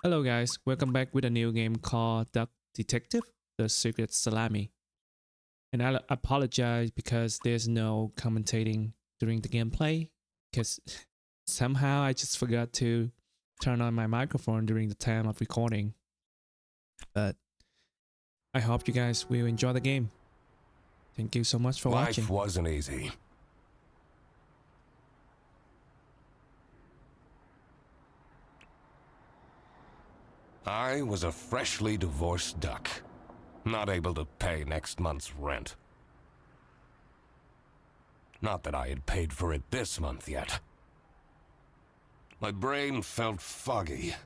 Hello guys, welcome back with a new game called Duck Detective, The Secret Salami. And I apologize because there's no commentating during the gameplay because somehow I just forgot to turn on my microphone during the time of recording. But I hope you guys will enjoy the game. Thank you so much for watching. Life wasn't easy. I was a freshly divorced duck, not able to pay next month's rent. Not that I had paid for it this month yet. My brain felt foggy,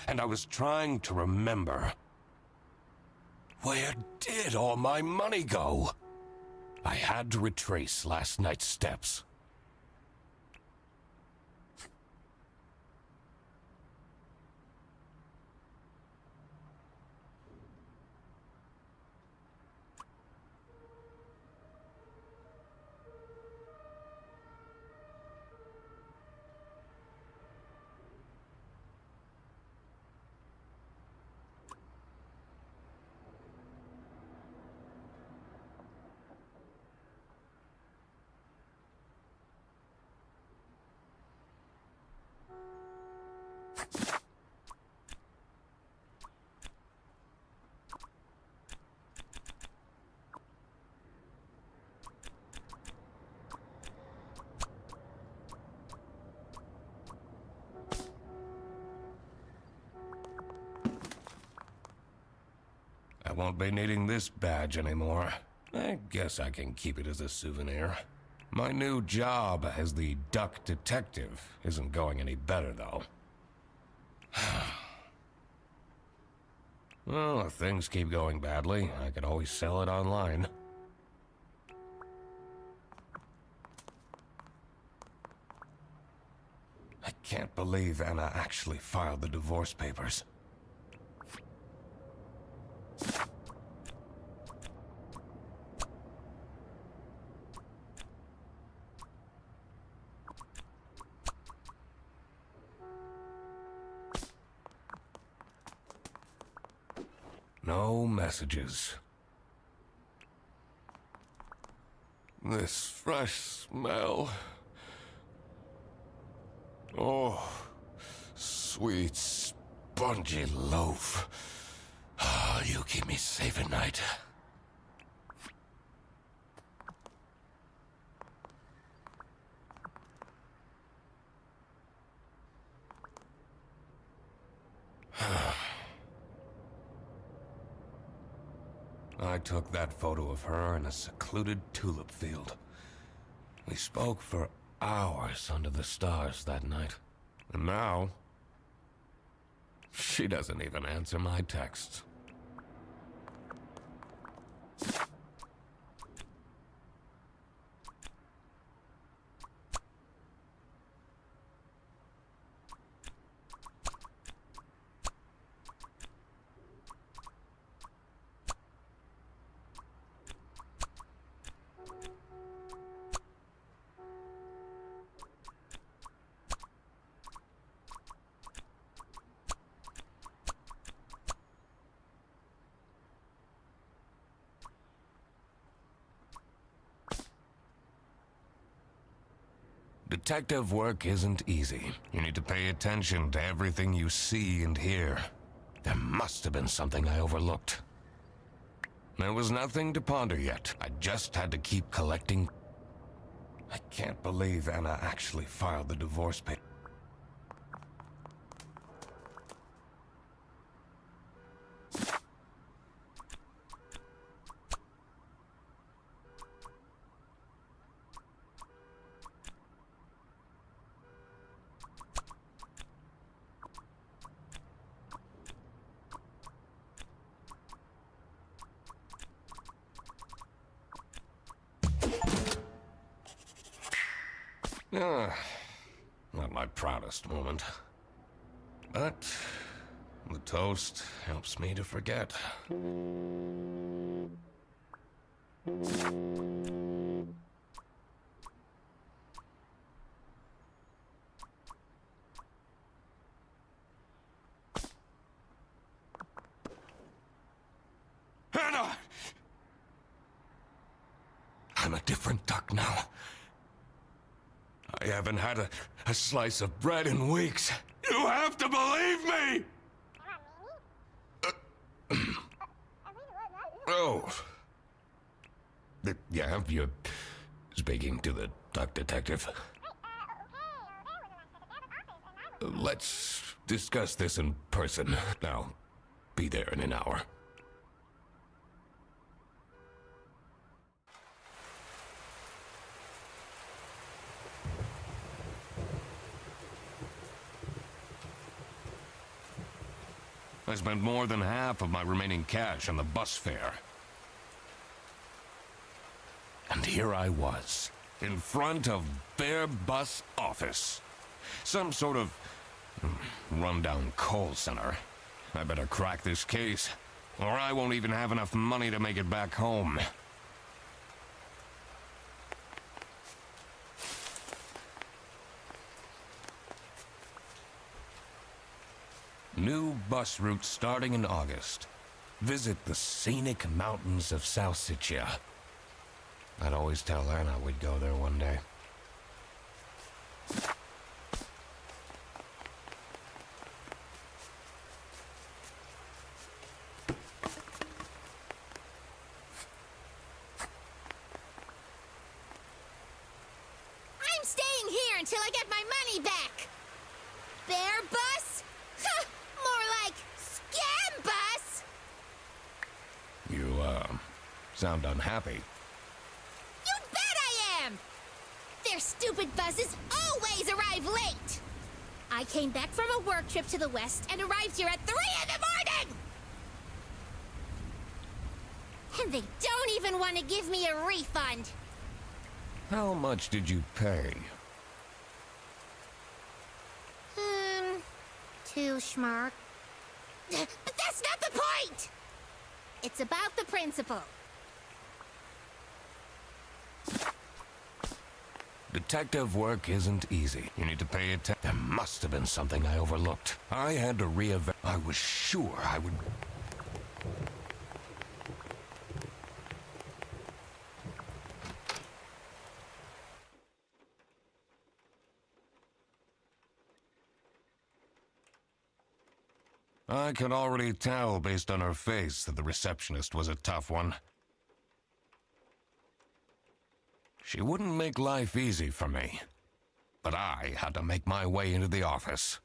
and I was trying to remember. Where did all my money go? I had to retrace last night's steps. I won't be needing this badge anymore. I guess I can keep it as a souvenir. My new job as the duck detective isn't going any better, though. Well, if things keep going badly, I can always sell it online. I can't believe Anna actually filed the divorce papers. No messages. This fresh smell. Oh, sweet, spongy loaf. Oh, you keep me safe at night. I took that photo of her in a secluded tulip field. We spoke for hours under the stars that night. And now, she doesn't even answer my texts. Detective work isn't easy. You need to pay attention to everything you see and hear. There must have been something I overlooked. There was nothing to ponder yet. I just had to keep collecting. I can't believe Anna actually filed the divorce papers. Not my proudest moment. But the toast helps me to forget. different duck now. I haven't had a slice of bread in weeks. You have to believe me! Oh. Yeah, you're speaking to the duck detective. Let's discuss this in person. I'll be there in an hour. I spent more than half of my remaining cash on the bus fare. And here I was, in front of their bus office. Some sort of rundown call center. I better crack this case, or I won't even have enough money to make it back home. New bus route starting in August. Visit the scenic mountains of Salsicha. I'd always tell Anna we'd go there one day. I'm staying here until I get my money back. Bear bus? Huh, more like scam bus. You, sound unhappy. You bet I am! Their stupid buses always arrive late! I came back from a work trip to the west and arrived here at 3 in the morning! And they don't even want to give me a refund. How much did you pay? Too schmark. But that's not the point! It's about the principle. Detective work isn't easy. You need to pay attention. There must have been something I overlooked. I had to reevaluate. I was sure I would... I could already tell based on her face that the receptionist was a tough one. She wouldn't make life easy for me, but I had to make my way into the office.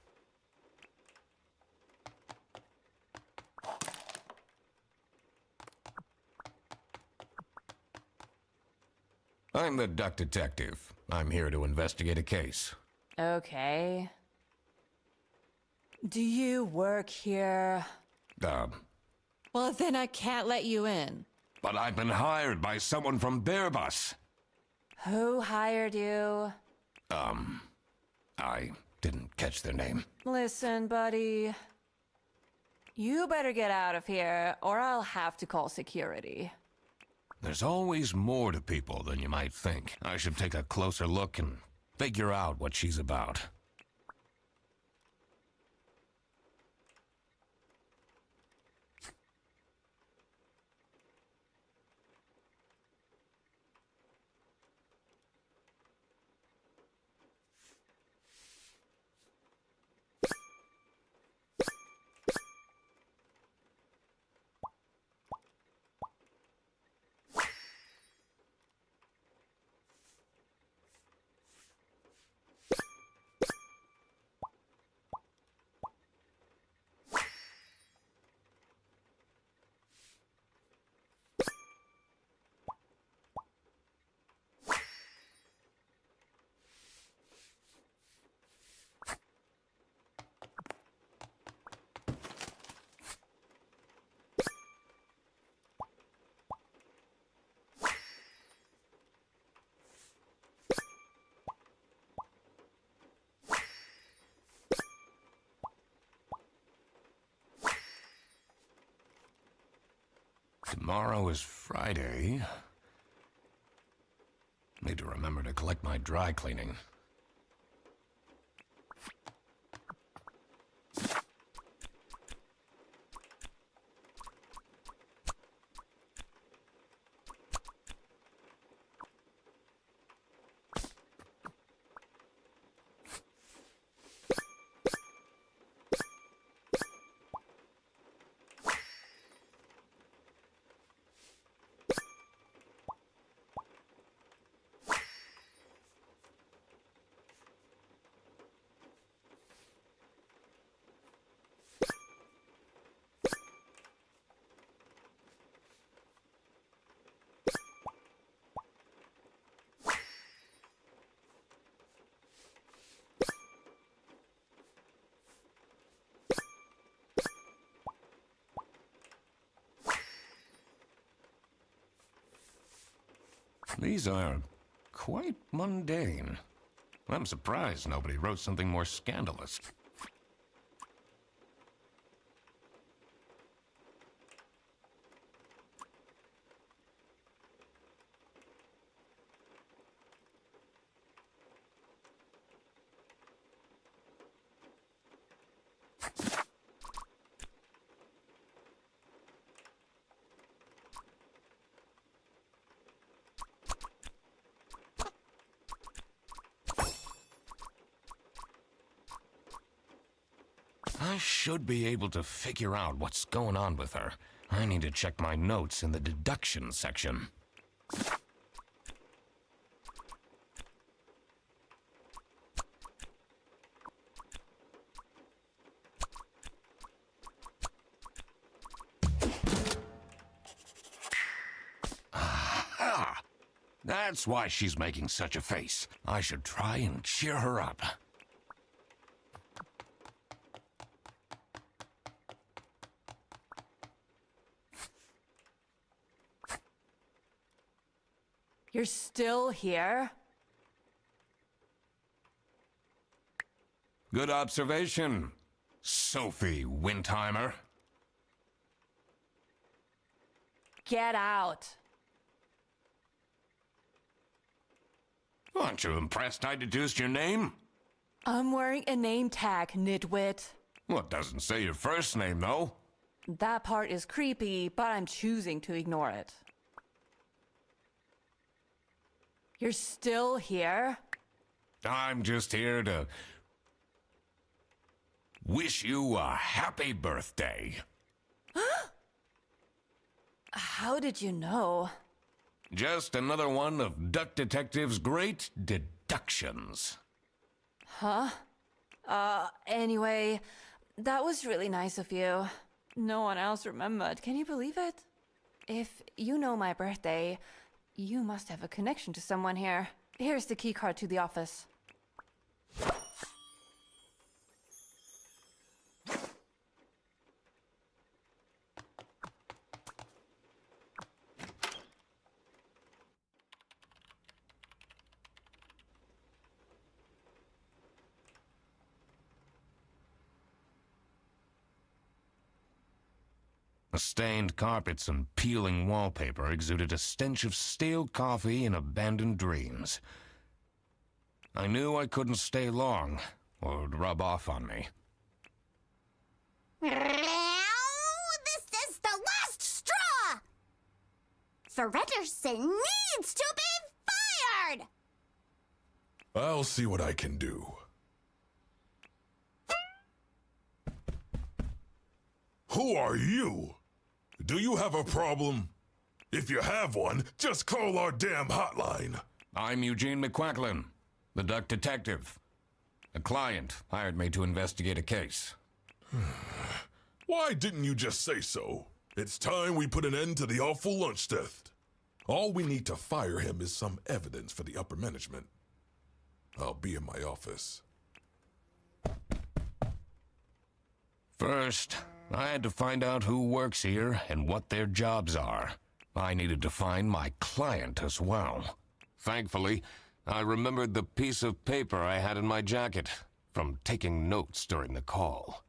I'm the duck detective. I'm here to investigate a case. Okay. Do you work here? Well, then I can't let you in. But I've been hired by someone from their bus. Who hired you? I didn't catch their name. Listen, buddy. You better get out of here, or I'll have to call security. There's always more to people than you might think. I should take a closer look and figure out what she's about. Tomorrow is Friday. Need to remember to collect my dry cleaning. These are quite mundane. I'm surprised nobody wrote something more scandalous. I should be able to figure out what's going on with her. I need to check my notes in the deduction section. Aha! That's why she's making such a face. I should try and cheer her up. You're still here? Good observation, Sophie Windheimer. Get out. Aren't you impressed I deduced your name? I'm wearing a name tag, nitwit. Well, it doesn't say your first name, though. That part is creepy, but I'm choosing to ignore it. You're still here? I'm just here to wish you a happy birthday. How did you know? Just another one of Duck Detective's great deductions. Huh? Anyway, that was really nice of you. No one else remembered. Can you believe it? If you know my birthday, you must have a connection to someone here. Here's the keycard to the office. The stained carpets and peeling wallpaper exuded a stench of stale coffee and abandoned dreams. I knew I couldn't stay long, or it would rub off on me. This is the last straw! Fredderson needs to be fired! I'll see what I can do. Who are you? Do you have a problem? If you have one, just call our damn hotline. I'm Eugene McQuacklin, the Duck Detective. A client hired me to investigate a case. Why didn't you just say so? It's time we put an end to the awful lunch theft. All we need to fire him is some evidence for the upper management. I'll be in my office. First, I had to find out who works here and what their jobs are. I needed to find my client as well. Thankfully, I remembered the piece of paper I had in my jacket from taking notes during the call.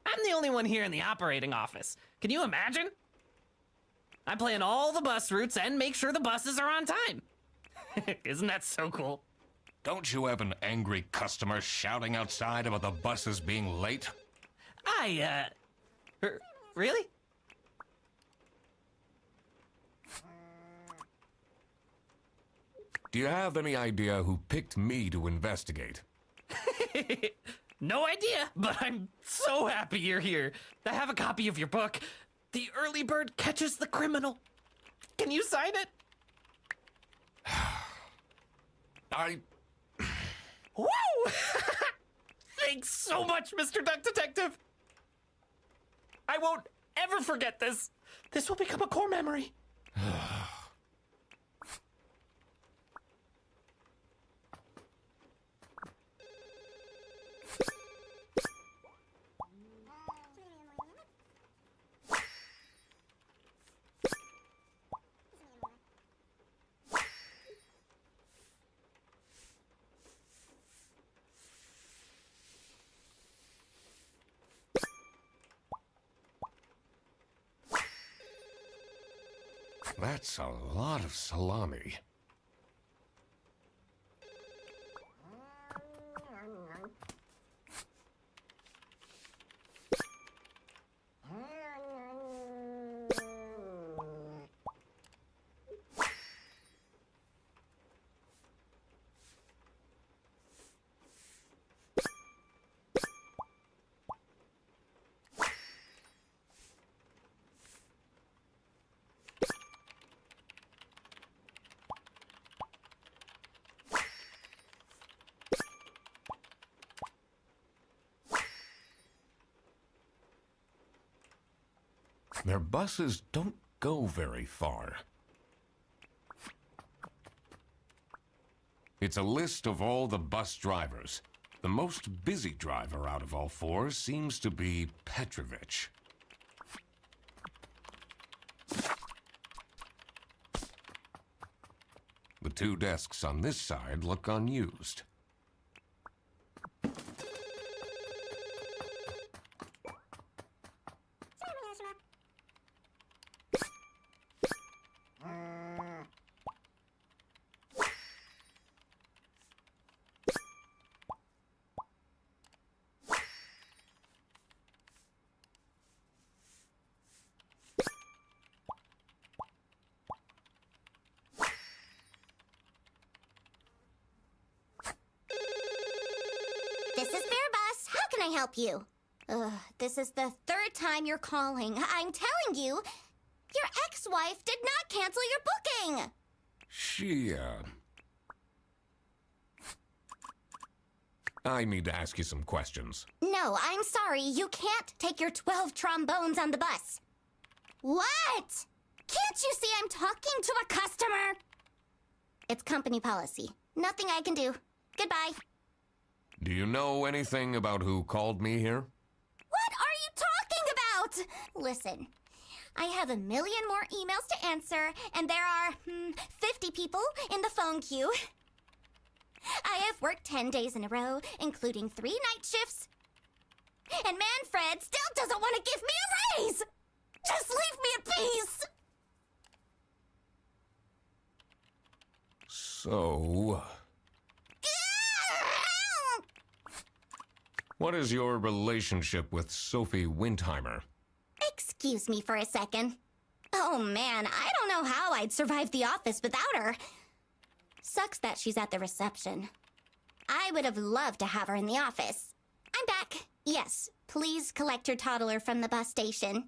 I'm the only one here in the operating office. Can you imagine? I plan all the bus routes and make sure the buses are on time. Isn't that so cool? Don't you have an angry customer shouting outside about the buses being late? Really? Do you have any idea who picked me to investigate? No idea, but I'm so happy you're here. I have a copy of your book, The Early Bird Catches the Criminal. Can you sign it? Woo! Thanks so much, Mr. Duck Detective. I won't ever forget this. This will become a core memory. That's a lot of salami. Their buses don't go very far. It's a list of all the bus drivers. The most busy driver out of all four seems to be Petrovich. The two desks on this side look unused. This is Fair Bus. How can I help you? This is the third time you're calling. I'm telling you, your ex-wife did not cancel your booking. I need to ask you some questions. No, I'm sorry. You can't take your 12 trombones on the bus. What? Can't you see I'm talking to a customer? It's company policy. Nothing I can do. Goodbye. Do you know anything about who called me here? What are you talking about? Listen, I have a million more emails to answer, and there are 50 people in the phone queue. I have worked 10 days in a row, including 3 night shifts. And Manfred still doesn't want to give me a raise! Just leave me in peace! So, what is your relationship with Sophie Windheimer? Excuse me for a second. Oh man, I don't know how I'd survive the office without her. Sucks that she's at the reception. I would have loved to have her in the office. I'm back. Yes, please collect your toddler from the bus station.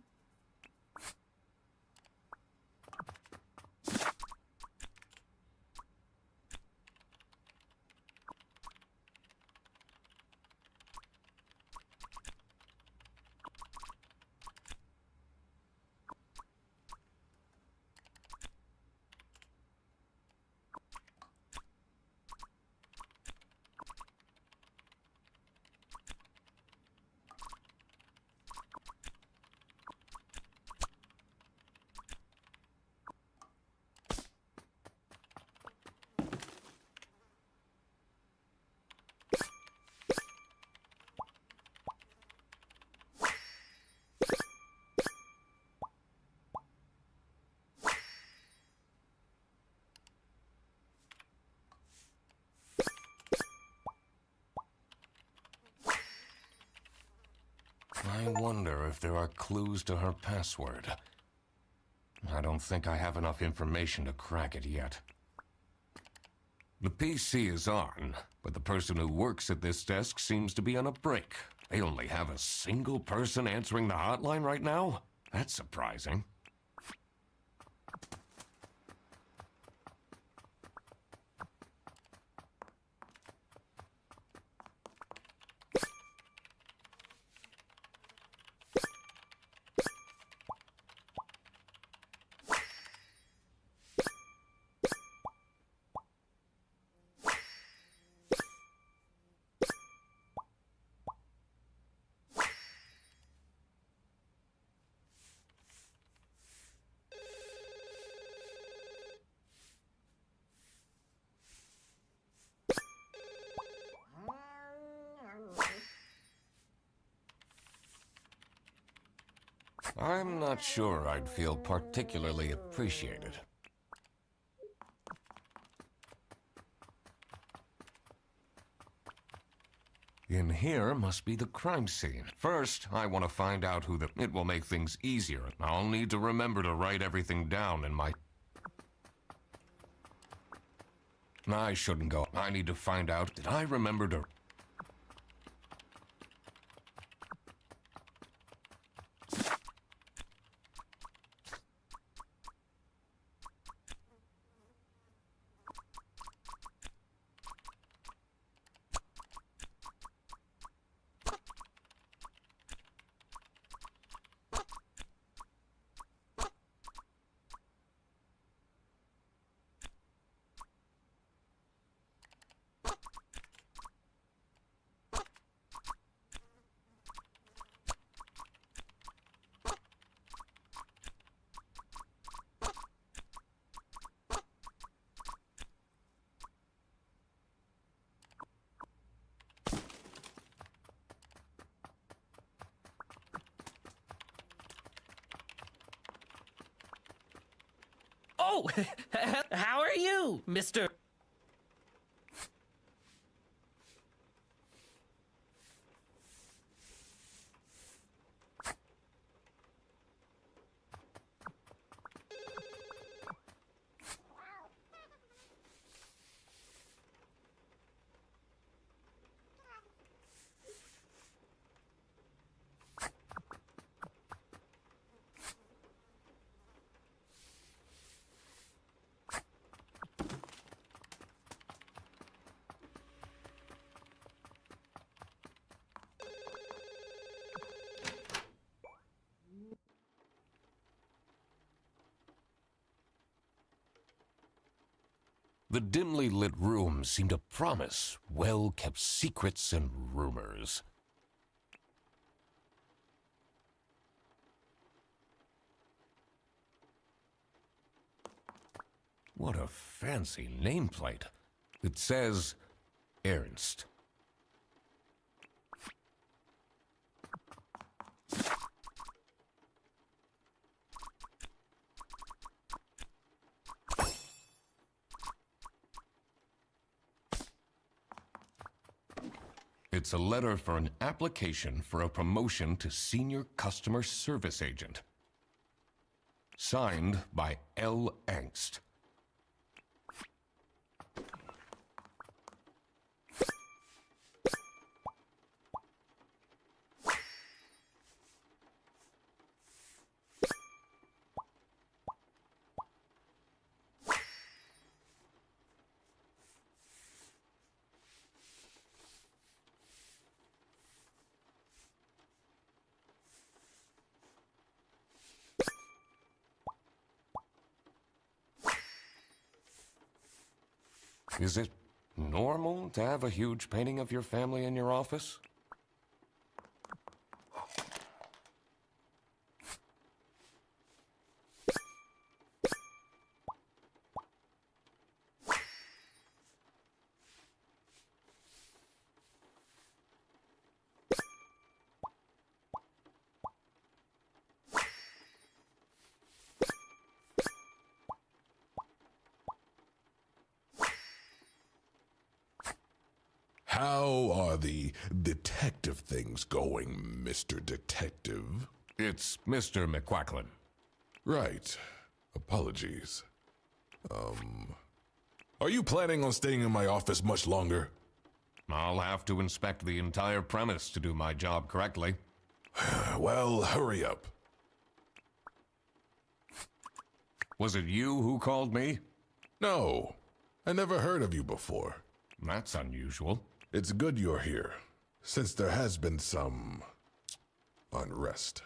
I wonder if there are clues to her password. I don't think I have enough information to crack it yet. The PC is on, but the person who works at this desk seems to be on a break. They only have a single person answering the hotline right now? That's surprising. I'm not sure I'd feel particularly appreciated. In here must be the crime scene. First, I want to find out who the... It will make things easier. I'll need to remember to write everything down in my... I shouldn't go. I need to find out. Did I remember to... Oh, how are you, Mr. The dimly lit room seemed to promise well-kept secrets and rumors. What a fancy nameplate. It says Ernst. It's a letter for an application for a promotion to Senior Customer Service Agent. Signed by L. Angst. Is it normal to have a huge painting of your family in your office? How are are the detective things going, Mr. Detective? It's Mr. McQuacklin. Right. Apologies. Are you planning on staying in my office much longer? I'll have to inspect the entire premise to do my job correctly. Well, hurry up. Was it you who called me? No, I never heard of you before. That's unusual. It's good you're here, since there has been some unrest.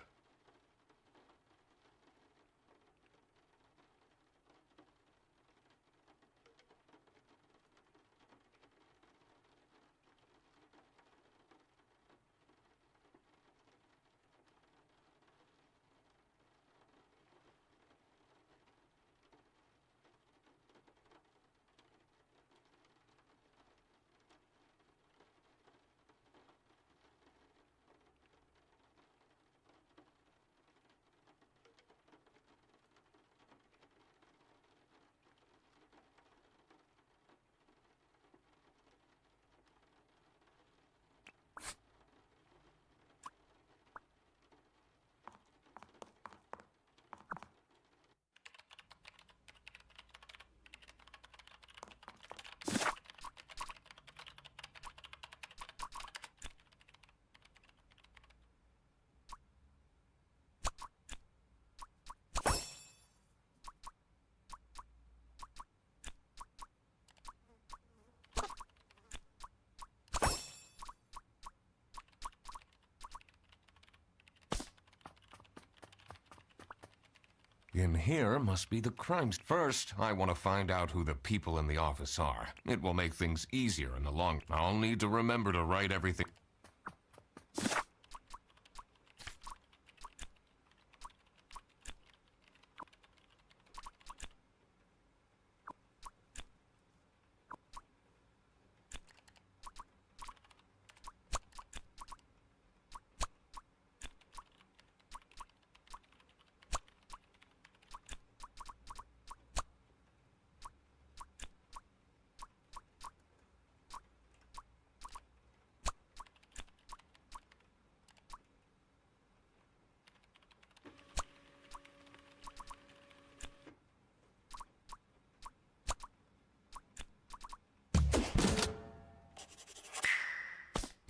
In here must be the crimes. First, I want to find out who the people in the office are. It will make things easier in the long. I'll need to remember to write everything.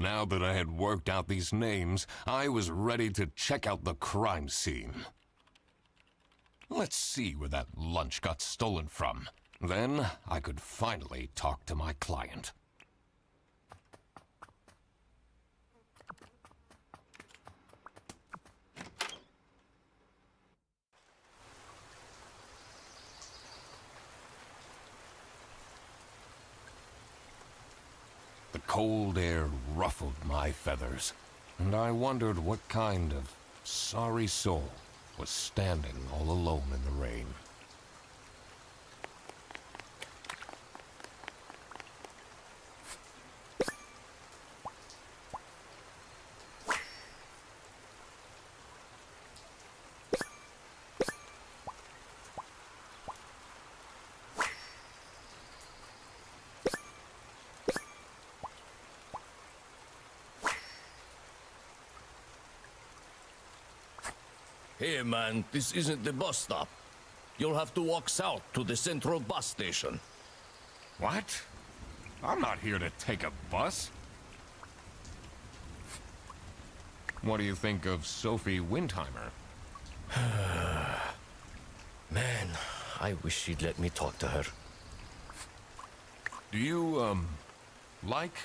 Now that I had worked out these names, I was ready to check out the crime scene. Let's see where that lunch got stolen from. Then I could finally talk to my client. The cold air ruffled my feathers, and I wondered what kind of sorry soul was standing all alone in the rain. Hey man, this isn't the bus stop. You'll have to walk south to the central bus station. What? I'm not here to take a bus. What do you think of Sophie Windheimer? Man, I wish she'd let me talk to her. Do you, like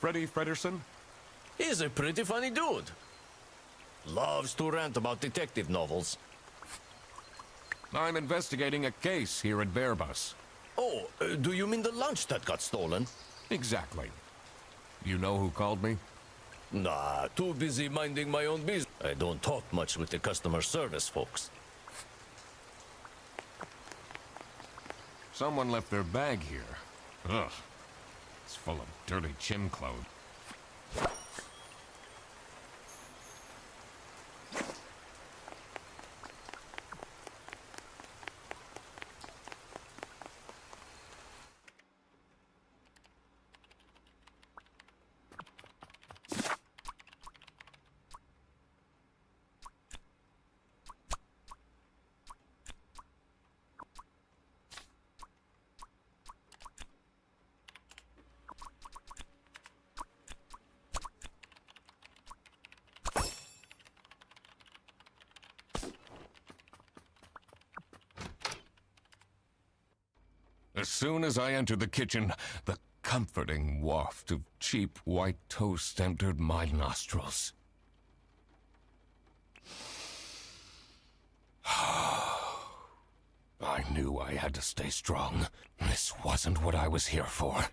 Freddie Frederson? He's a pretty funny dude. Loves to rant about detective novels. I'm investigating a case here at Bearbus. Oh, do you mean the lunch that got stolen? Exactly. You know who called me? Nah, too busy minding my own business. I don't talk much with the customer service folks. Someone left their bag here. Ugh. It's full of dirty gym clothes. As soon as I entered the kitchen, the comforting waft of cheap white toast entered my nostrils. I knew I had to stay strong. This wasn't what I was here for.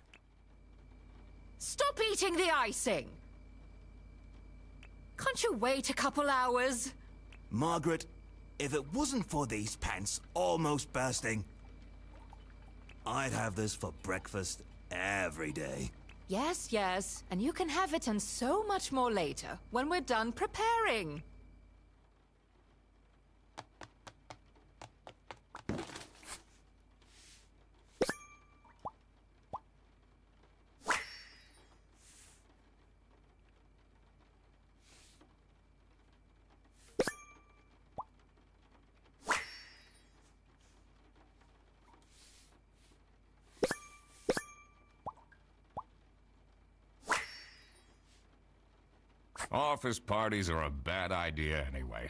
Stop eating the icing! Can't you wait a couple hours? Margaret, if it wasn't for these pants almost bursting, I'd have this for breakfast every day. Yes, yes, and you can have it and so much more later, when we're done preparing. Office parties are a bad idea anyway.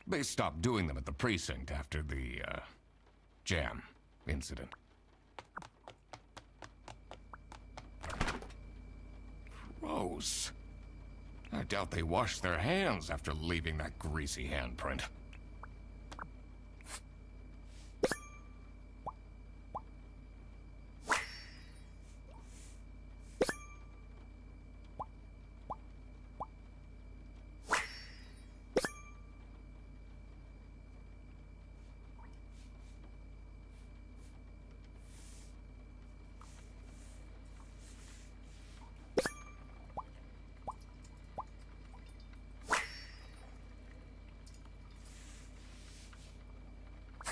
They stopped doing them at the precinct after the, jam incident. Gross. I doubt they washed their hands after leaving that greasy handprint.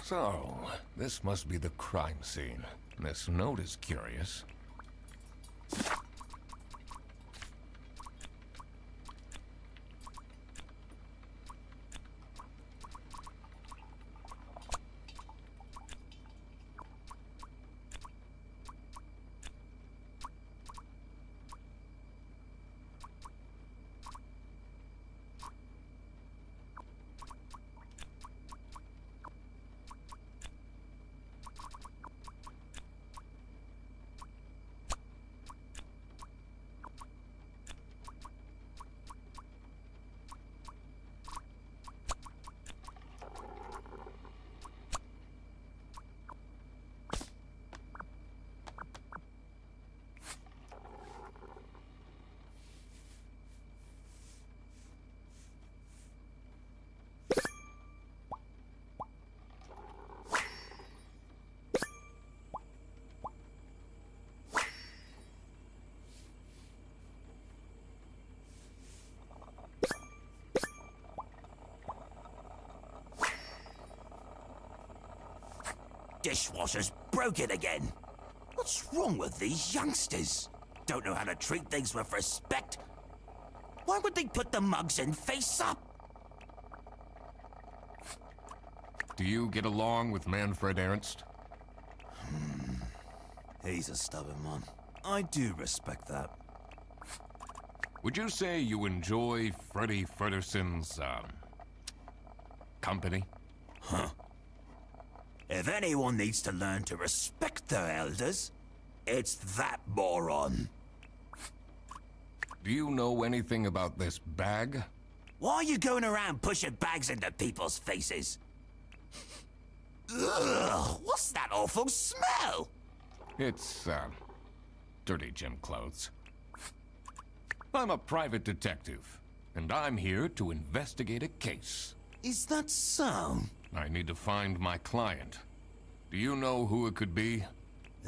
So, this must be the crime scene. This note is curious. Dishwasher's broken again. What's wrong with these youngsters? Don't know how to treat things with respect? Why would they put the mugs in face up? Do you get along with Manfred Ernst? He's a stubborn one. I do respect that. Would you say you enjoy Freddy Frederson's, company? If anyone needs to learn to respect their elders, it's that moron. Do you know anything about this bag? Why are you going around pushing bags into people's faces? Ugh, what's that awful smell? It's, dirty gym clothes. I'm a private detective, and I'm here to investigate a case. Is that so? I need to find my client. Do you know who it could be?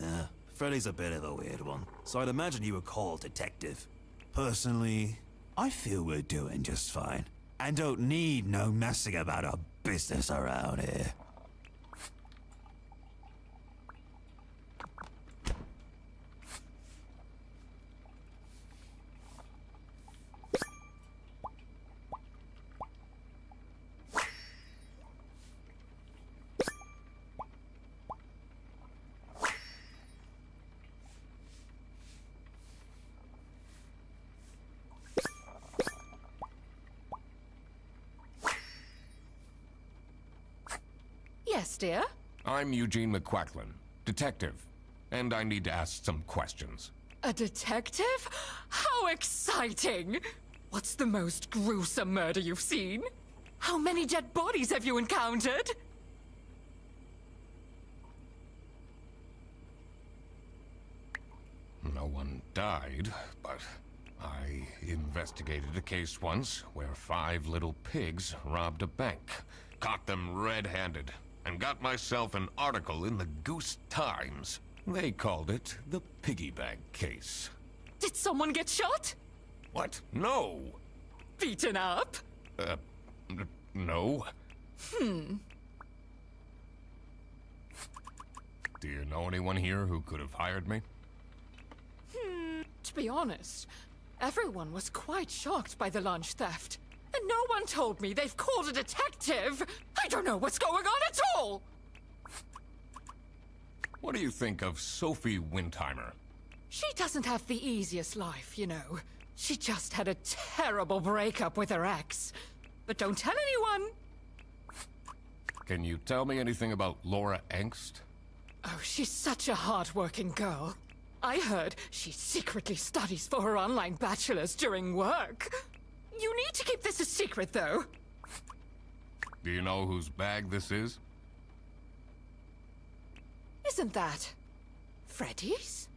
Yeah, Freddy's a bit of a weird one, so I'd imagine you would call detective. Personally, I feel we're doing just fine, and don't need no messing about our business around here. Yes, dear? I'm Eugene McQuacklin, detective. and I need to ask some questions. A detective? How exciting! What's the most gruesome murder you've seen? How many dead bodies have you encountered? No one died, but I investigated a case once where 5 little pigs robbed a bank, caught them red-handed, and got myself an article in the Goose Times. They called it the piggy bank case. Did someone get shot? What? No! Beaten up? No. Do you know anyone here who could have hired me? To be honest, everyone was quite shocked by the lunch theft. And no one told me they've called a detective! I don't know what's going on at all! What do you think of Sophie Windheimer? She doesn't have the easiest life, you know. She just had a terrible breakup with her ex. But don't tell anyone! Can you tell me anything about Laura Angst? Oh, she's such a hard-working girl. I heard she secretly studies for her online bachelor's during work. You need to keep this a secret, though. Do you know whose bag this is? Isn't that Freddy's?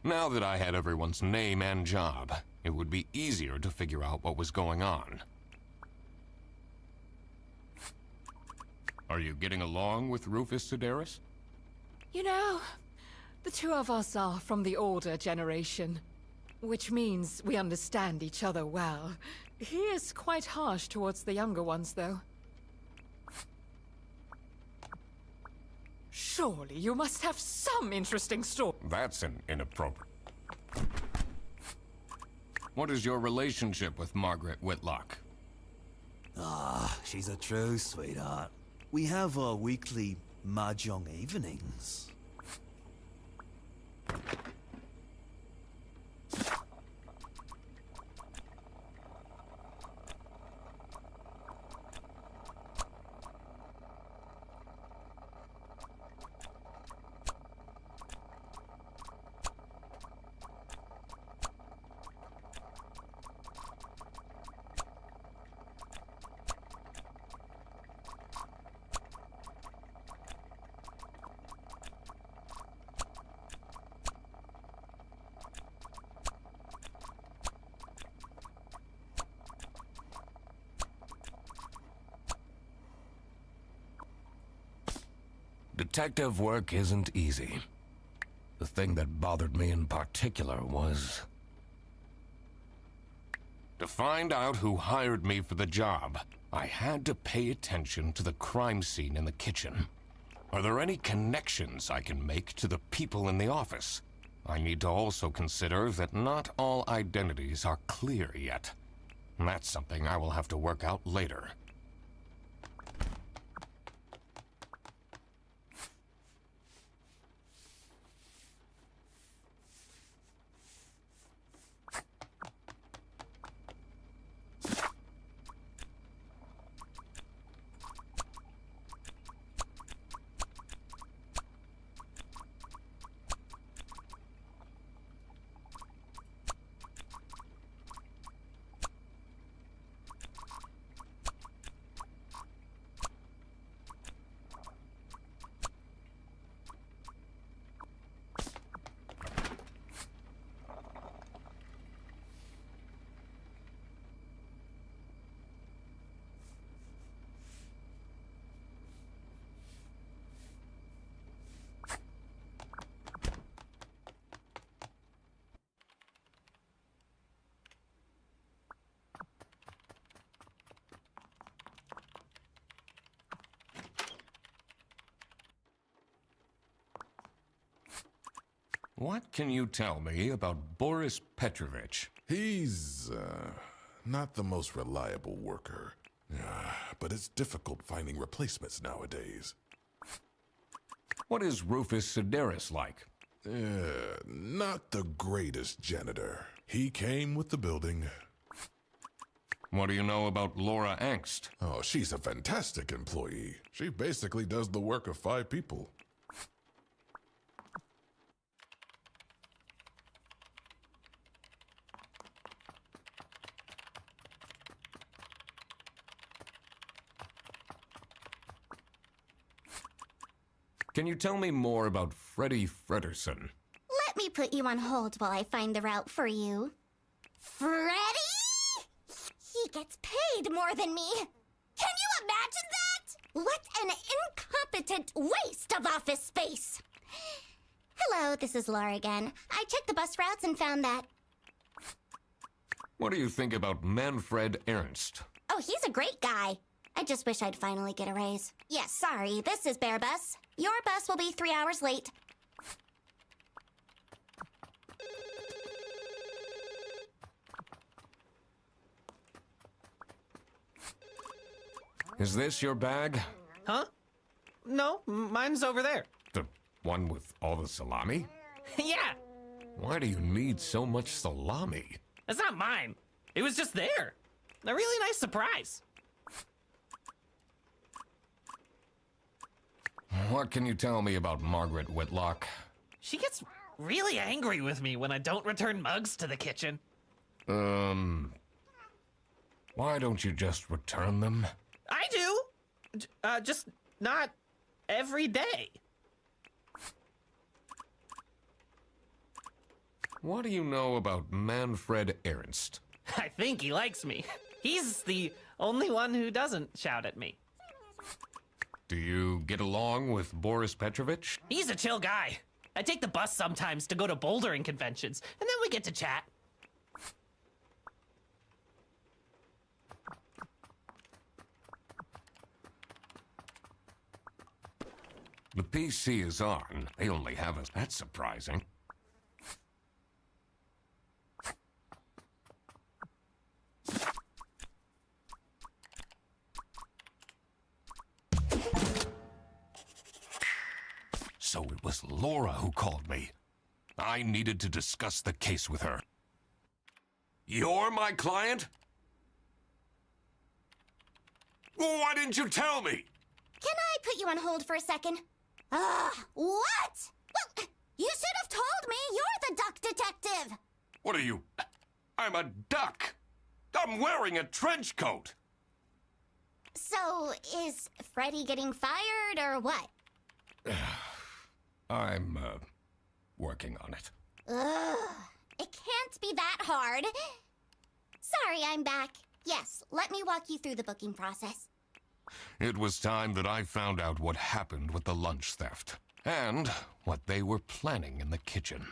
Now that I had everyone's name and job, it would be easier to figure out what was going on. Are you getting along with Rufus Sedaris? You know, the two of us are from the older generation, which means we understand each other well. He is quite harsh towards the younger ones, though. Surely you must have some interesting story. That's inappropriate. What is your relationship with Margaret Whitlock? She's a true sweetheart. We have our weekly mahjong evenings. Detective work isn't easy. The thing that bothered me in particular was to find out who hired me for the job. I had to pay attention to the crime scene in the kitchen. Are there any connections I can make to the people in the office? I need to also consider that not all identities are clear yet. That's something I will have to work out later. What can you tell me about Boris Petrovich? He's, not the most reliable worker. But it's difficult finding replacements nowadays. What is Rufus Sedaris like? Not the greatest janitor. He came with the building. What do you know about Laura Angst? Oh, she's a fantastic employee. She basically does the work of 5 people. Can you tell me more about Freddie Frederson? Let me put you on hold while I find the route for you. Freddy? He gets paid more than me. Can you imagine that? What an incompetent waste of office space. Hello, this is Laura again. I checked the bus routes and found that. What do you think about Manfred Ernst? Oh, he's a great guy. I just wish I'd finally get a raise. Yes, sorry, this is Bear Bus. Your bus will be 3 hours late. Is this your bag? Huh? No, mine's over there. The one with all the salami? Yeah, Why do you need so much salami? it's not mine. It was just there. A really nice surprise. What can you tell me about Margaret Whitlock? She gets really angry with me when I don't return mugs to the kitchen. Why don't you just return them? I do. Just not every day. What do you know about Manfred Ernst? I think he likes me. He's the only one who doesn't shout at me. Do you get along with Boris Petrovich? He's a chill guy. I take the bus sometimes to go to bouldering conventions, and then we get to chat. The PC is on. They only have us. That's surprising. So it was Laura who called me. I needed to discuss the case with her. You're my client? Why didn't you tell me? Can I put you on hold for a second? What? Well, you should have told me. You're the duck detective. What are you? I'm a duck. I'm wearing a trench coat. So, is Freddy getting fired or what? I'm, working on it. It can't be that hard. Sorry, I'm back. Yes, let me walk you through the booking process. It was time that I found out what happened with the lunch theft and what they were planning in the kitchen.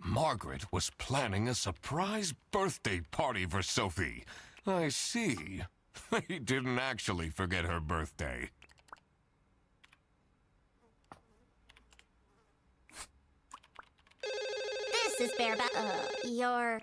Margaret was planning a surprise birthday party for Sophie. I see. He didn't actually forget her birthday. This is Bareback. Your...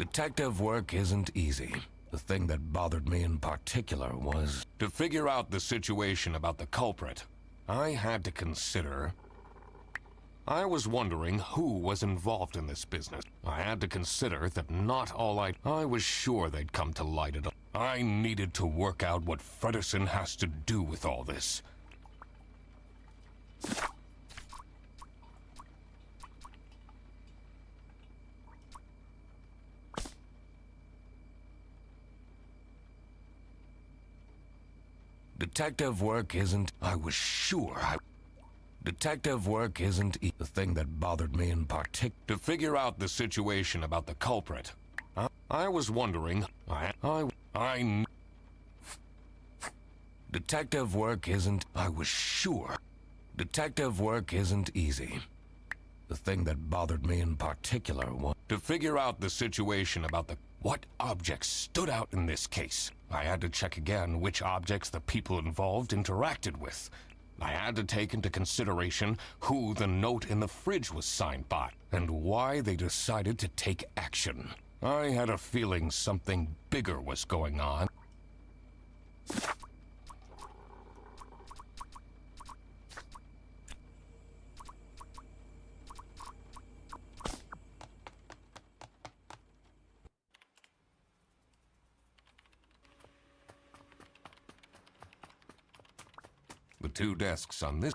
Detective work isn't easy. The thing that bothered me in particular was to figure out the situation about the culprit. I had to consider... I was wondering who was involved in this business. I had to consider that not all I was sure they'd come to light it up. I needed to work out what Fredersen has to do with all this. Detective work isn't... I was sure Detective work isn't the thing that bothered me in particular. To figure out the situation about the culprit. I was wondering... Detective work isn't... I was sure. Detective work isn't easy. The thing that bothered me in particular was to figure out the situation about the... What objects stood out in this case? I had to check again which objects the people involved interacted with. I had to take into consideration who the note in the fridge was signed by, and why they decided to take action. I had a feeling something bigger was going on. The two desks on this...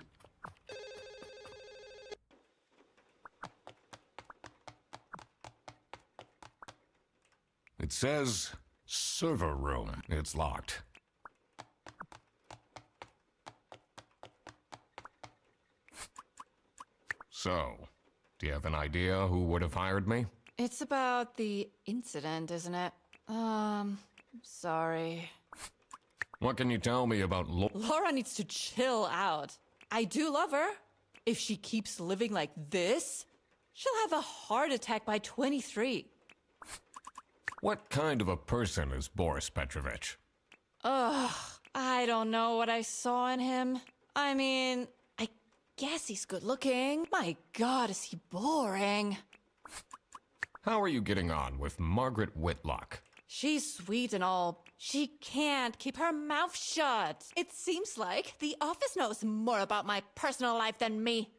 It says, server room. It's locked. So, do you have an idea who would have hired me? It's about the incident, isn't it? Sorry. What can you tell me about Laura needs to chill out. I do love her. If she keeps living like this, she'll have a heart attack by 23. What kind of a person is Boris Petrovich? Ugh, I don't know what I saw in him. I mean, I guess he's good looking. My God, is he boring. How are you getting on with Margaret Whitlock? She's sweet and all. She can't keep her mouth shut. It seems like the office knows more about my personal life than me.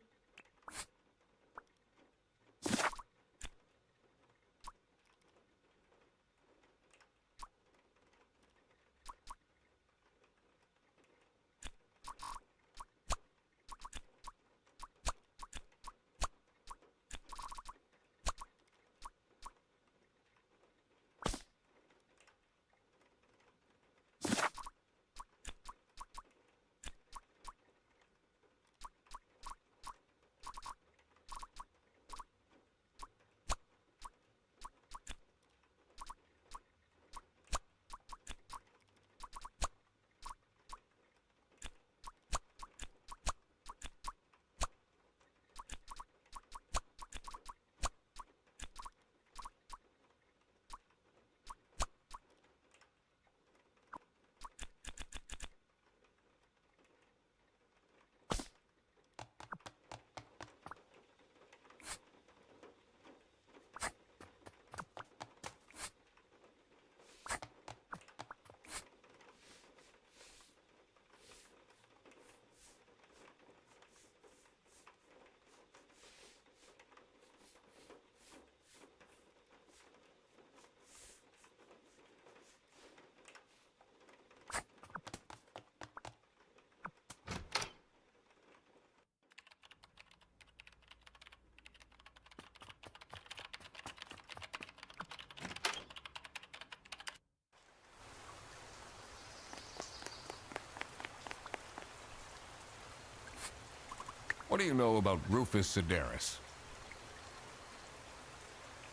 What do you know about Rufus Sedaris?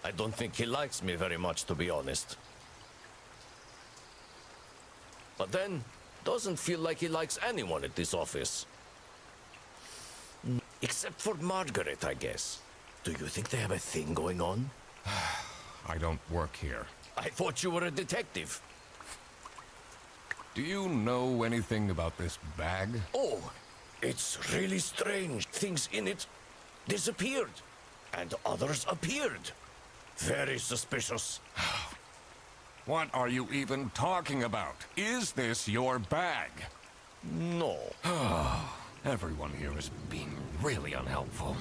I don't think he likes me very much, to be honest. But then, doesn't feel like he likes anyone at this office. Except for Margaret, I guess. Do you think they have a thing going on? I don't work here. I thought you were a detective. Do you know anything about this bag? Oh, it's really strange. Things in it disappeared, and others appeared. Very suspicious. What are you even talking about? Is this your bag? No. Everyone here is being really unhelpful.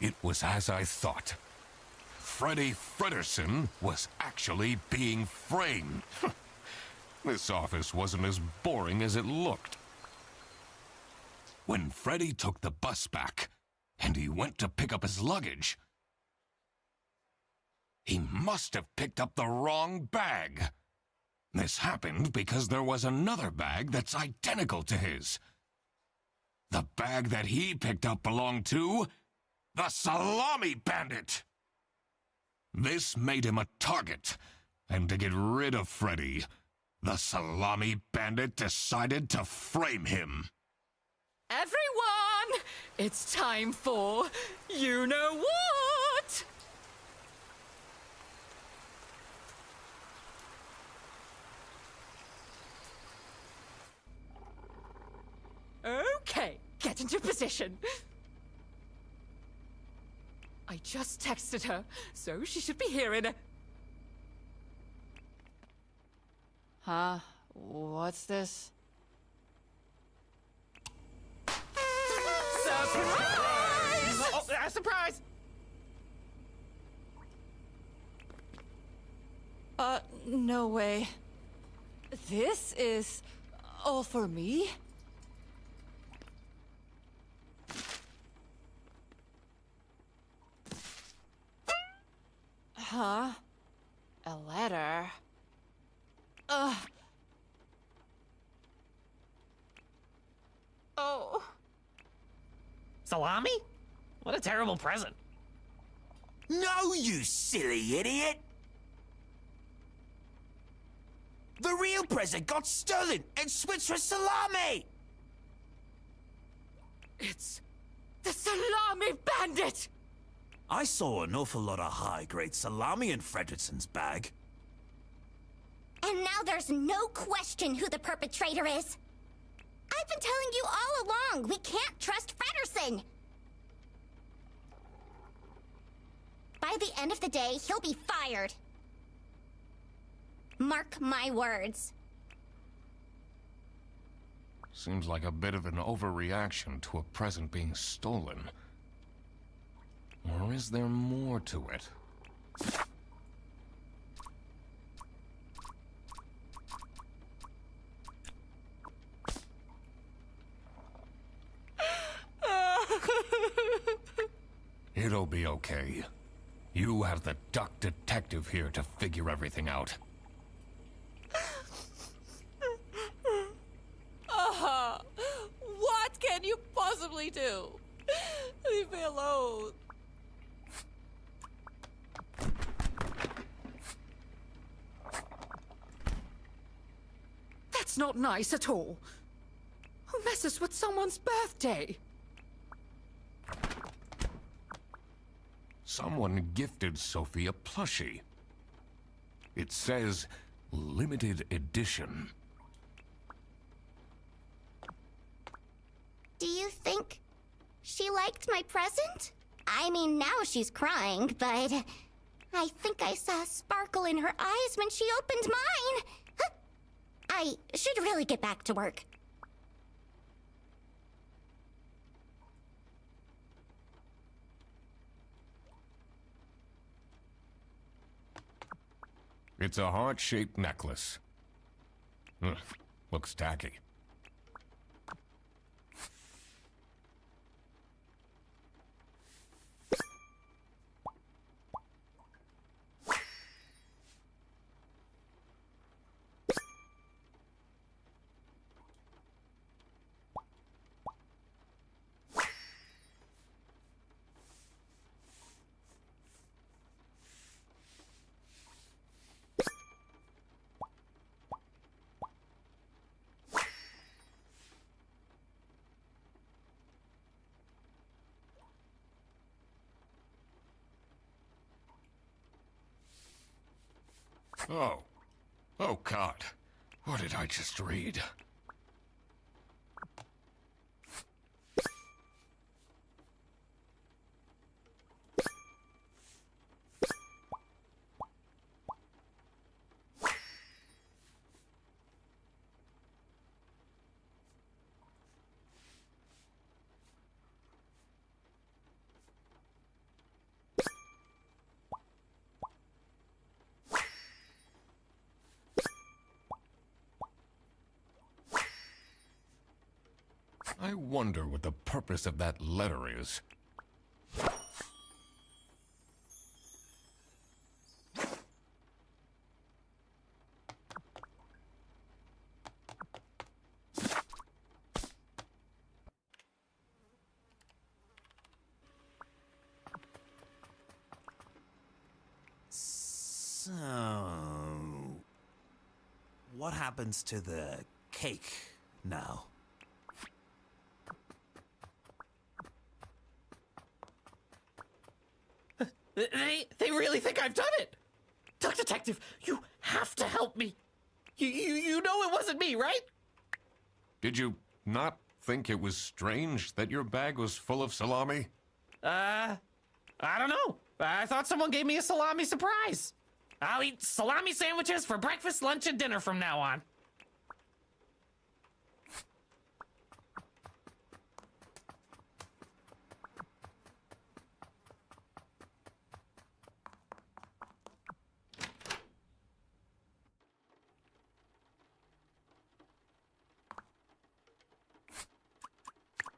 It was as I thought. Freddy Fredderson was actually being framed. This office wasn't as boring as it looked. When Freddy took the bus back, and he went to pick up his luggage, he must have picked up the wrong bag. This happened because there was another bag that's identical to his. The bag that he picked up belonged to the Salami Bandit. This made him a target, and to get rid of Freddy, the Salami Bandit decided to frame him. Everyone! It's time for you know what? Okay, get into position. I just texted her, so she should be here in a... Huh? What's this? Surprise! Surprise! No way. This is all for me? Huh? A letter? Ugh. Oh. Salami? What a terrible present. No, you silly idiot! The real present got stolen and switched for Salami! It's the Salami Bandit! I saw an awful lot of high-grade salami in Fredrickson's bag. And now there's no question who the perpetrator is. I've been telling you all along, we can't trust Fredderson. By the end of the day, he'll be fired. Mark my words. Seems like a bit of an overreaction to a present being stolen. Or is there more to it? It'll be okay. You have the duck detective here to figure everything out. What can you possibly do? Leave me alone. That's not nice at all. Who messes with someone's birthday? Someone gifted Sophie a plushie. It says, Limited edition. Do you think she liked my present? I mean, now she's crying, but I think I saw a sparkle in her eyes when she opened mine. Huh. I should really get back to work. It's a heart-shaped necklace. Ugh, looks tacky. Oh. Oh, God. What did I just read? I wonder what the purpose of that letter is. So, what happens to the cake now? They really think I've done it! Duck Detective, you have to help me! You know it wasn't me, right? Did you not think it was strange that your bag was full of salami? I don't know. I thought someone gave me a salami surprise. I'll eat salami sandwiches for breakfast, lunch, and dinner from now on.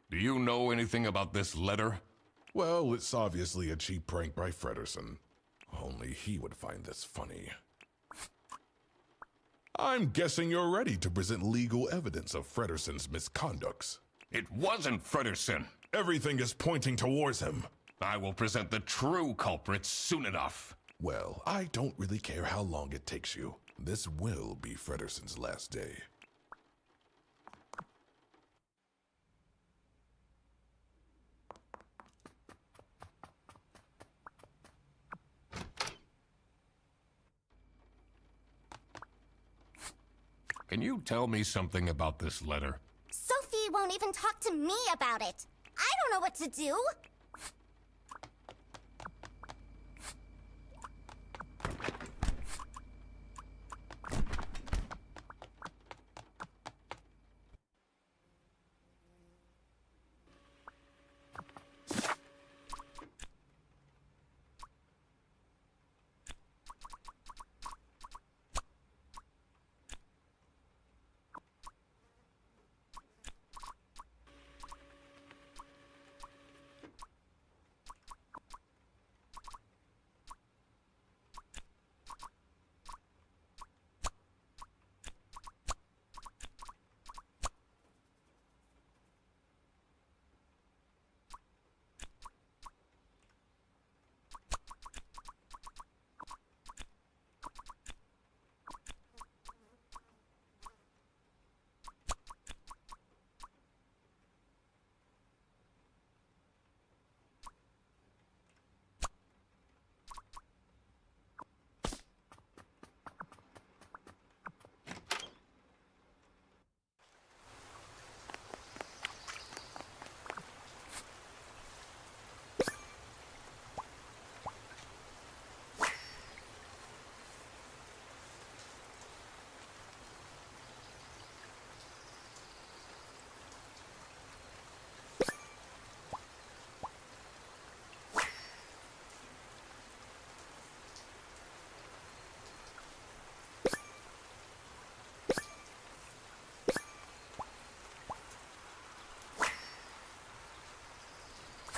Do you know anything about this letter? Well, it's obviously a cheap prank by Frederson. Only he would find this funny. I'm guessing you're ready to present legal evidence of Frederson's misconducts. It wasn't Frederson. Everything is pointing towards him. I will present the true culprit soon enough. Well, I don't really care how long it takes you. This will be Frederson's last day. Can you tell me something about this letter? Sophie won't even talk to me about it. I don't know what to do.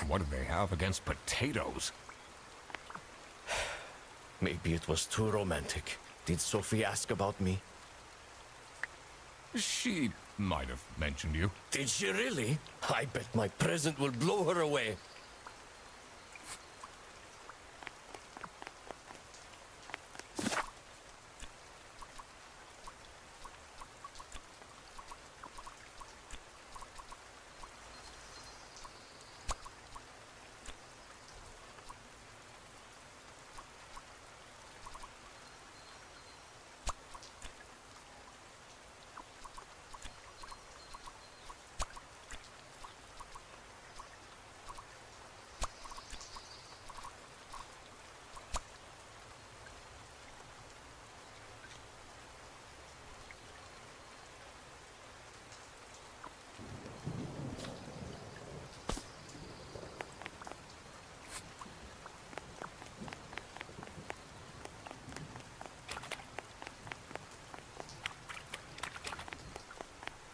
What do they have against potatoes? Maybe it was too romantic. Did Sophie ask about me? She might have mentioned you. Did she really? I bet my present will blow her away.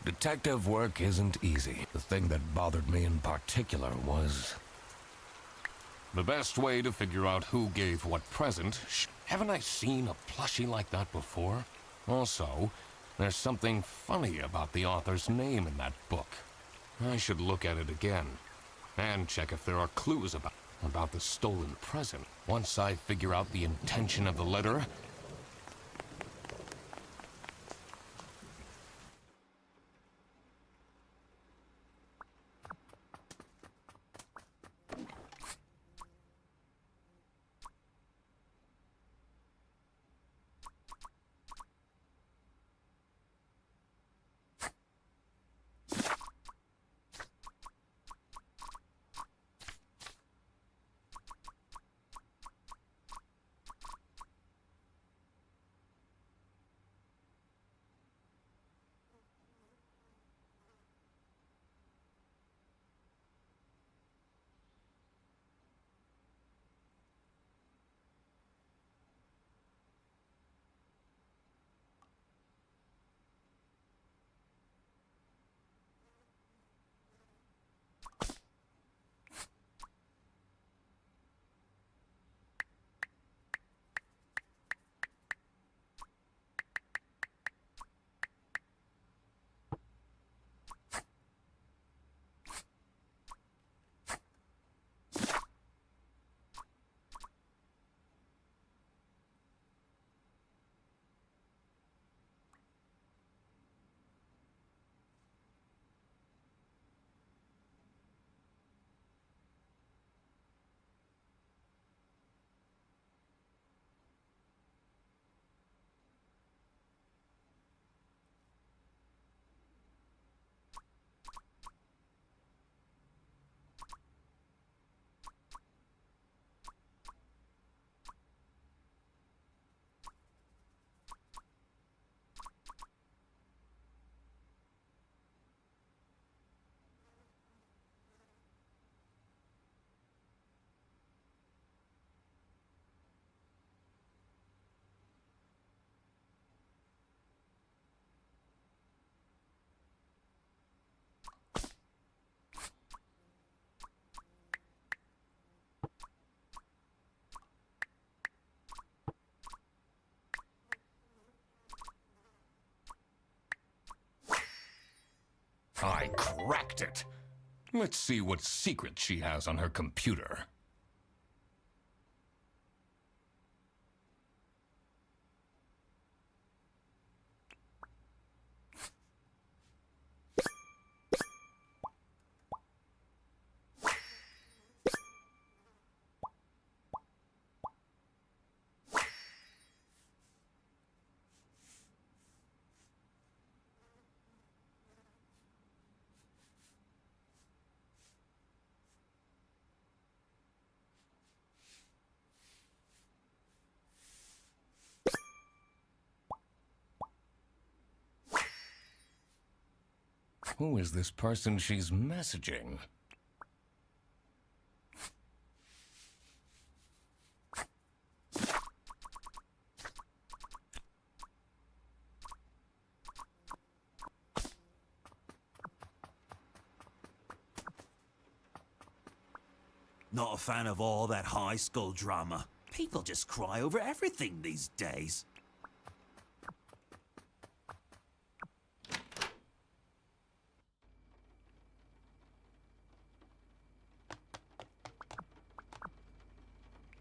Detective work isn't easy. The thing that bothered me in particular was the best way to figure out who gave what present. Haven't I seen a plushie like that before? Also, there's something funny about the author's name in that book. I should look at it again and check if there are clues about the stolen present. Once I figure out the intention of the letter, I cracked it. Let's see what secret she has on her computer. Who is this person she's messaging? Not a fan of all that high school drama. People just cry over everything these days.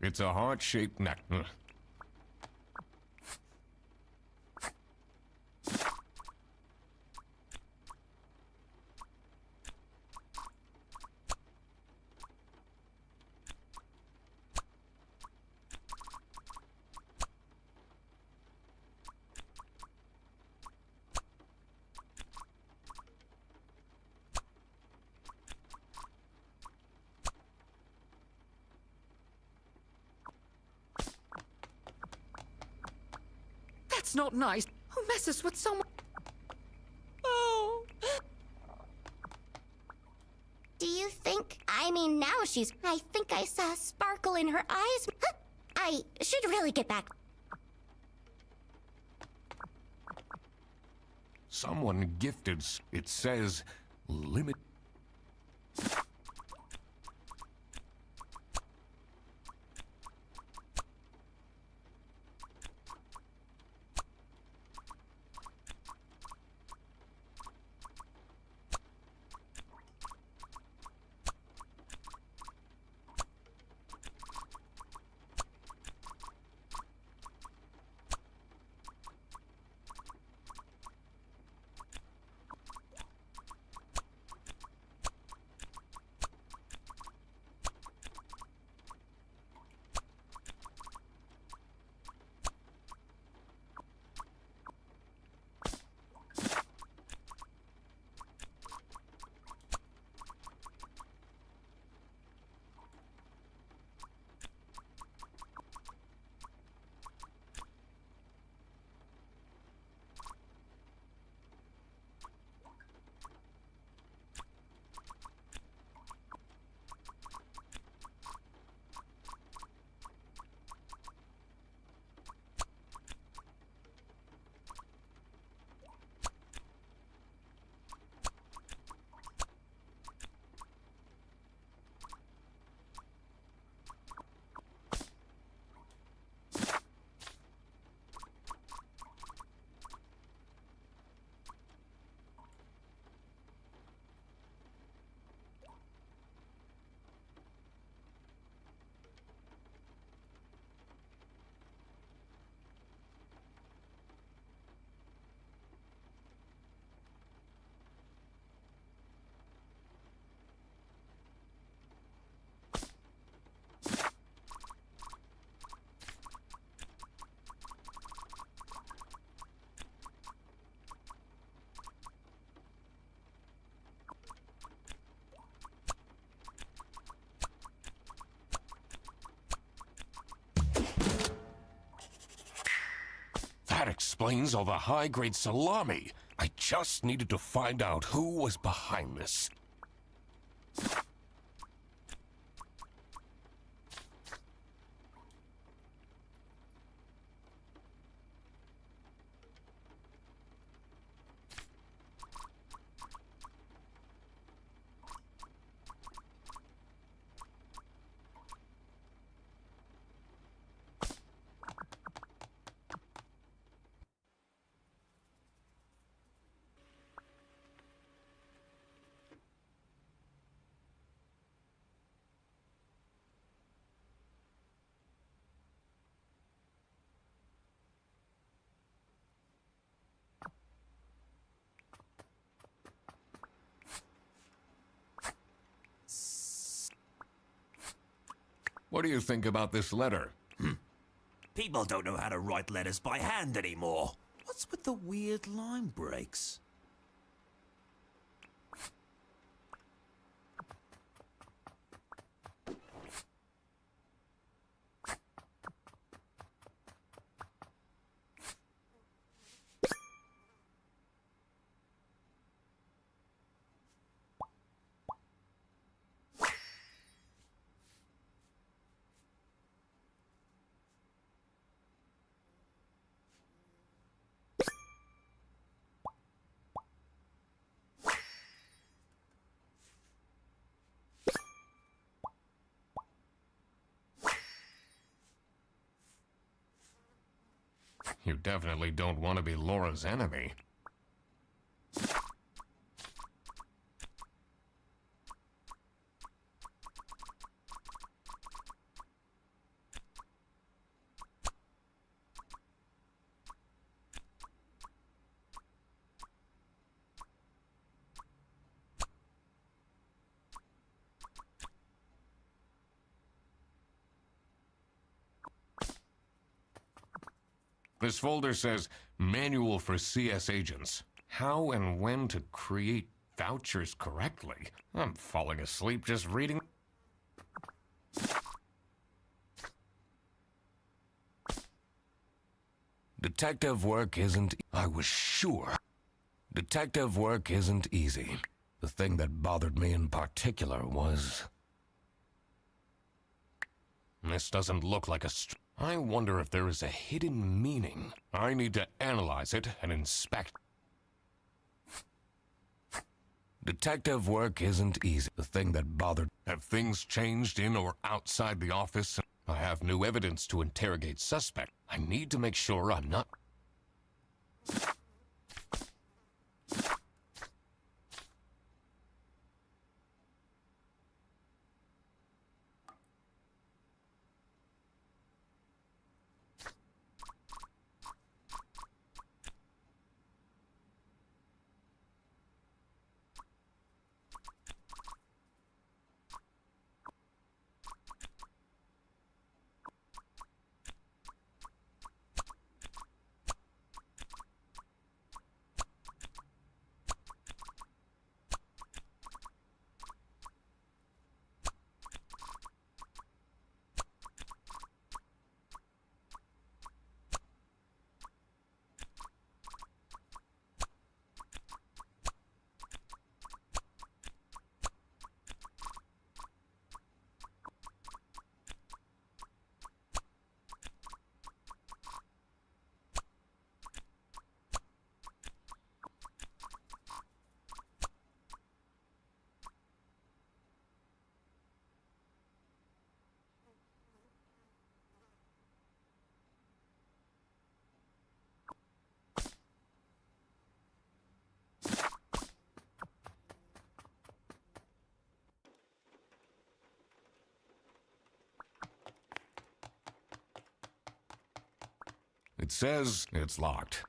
It's a heart-shaped neck. That's not nice. Who messes with someone? Oh. Do you think? I mean, now she's. I think I saw a sparkle in her eyes. I should really get back. Someone gifted. It says limit. That explains all the high-grade salami. I just needed to find out who was behind this. What do you think about this letter? People don't know how to write letters by hand anymore. What's with the weird line breaks? You definitely don't want to be Laura's enemy. This folder says Manual for CS Agents. How and when to create vouchers correctly. I'm falling asleep just reading. Detective work isn't... I was sure. Detective work isn't easy. The thing that bothered me in particular was... This doesn't look like a... I wonder if there is a hidden meaning. I need to analyze it and inspect. Detective work isn't easy. The thing that bothered... Have things changed in or outside the office? I have new evidence to interrogate suspect. I need to make sure I'm not... It says it's locked.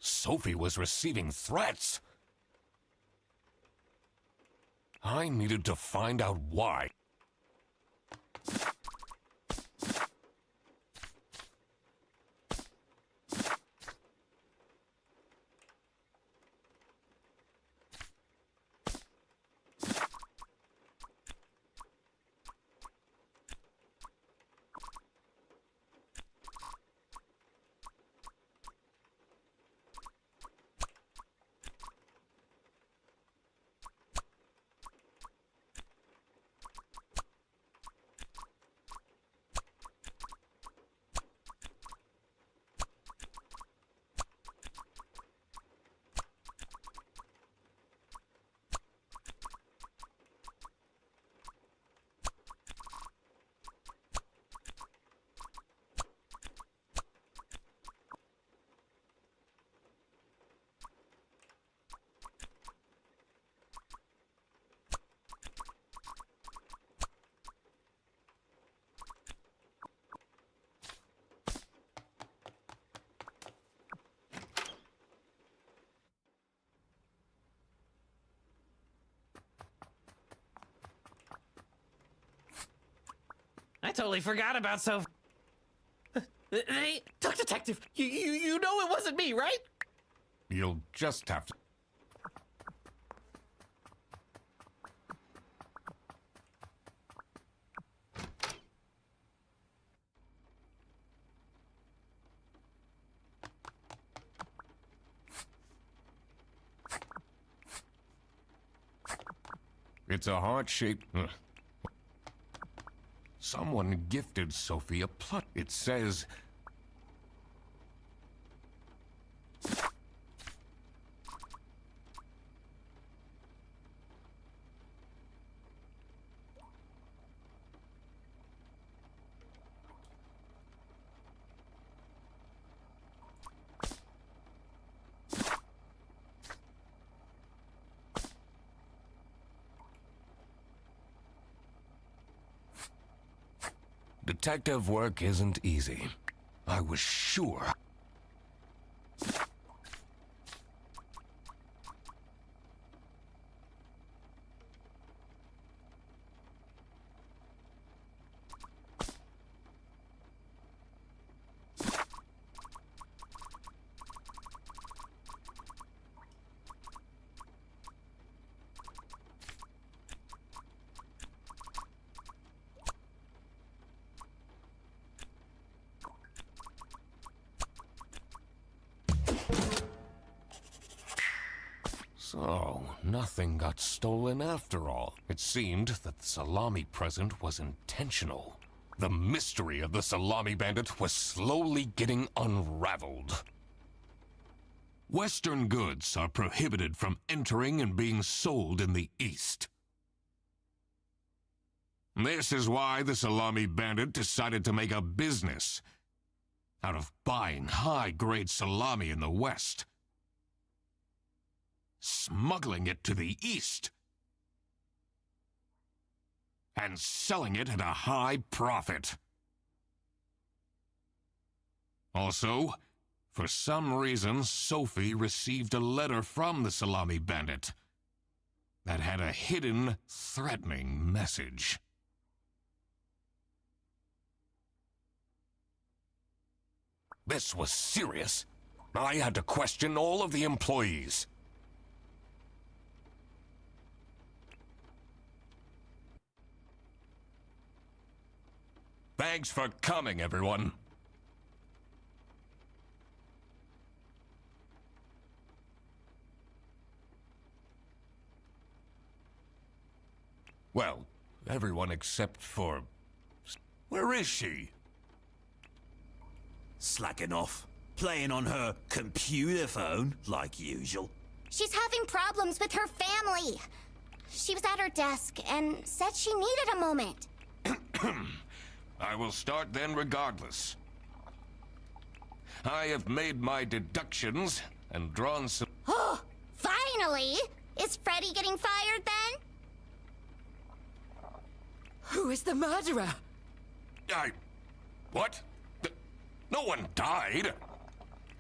Sophie was receiving threats. I needed to find out why. I totally forgot about Sophie. Hey, Duck Detective, you know it wasn't me, right? You'll just have to... It's a heart-shaped... Someone gifted Sophie a plot. It says... Detective work isn't easy. I was sure. So, nothing got stolen after all. It seemed that the Salami present was intentional. The mystery of the Salami bandit was slowly getting unraveled. Western goods are prohibited from entering and being sold in the East. This is why the Salami bandit decided to make a business out of buying high-grade salami in the West, smuggling it to the East, and selling it at a high profit. Also, for some reason, Sophie received a letter from the Salami bandit that had a hidden, threatening message. This was serious. I had to question all of the employees. Thanks for coming, everyone. Well, everyone except for... Where is she? Slacking off. Playing on her computer phone, like usual. She's having problems with her family. She was at her desk and said she needed a moment. I will start then regardless. I have made my deductions and drawn some... Oh, finally! Is Freddy getting fired then? Who is the murderer? What? No one died.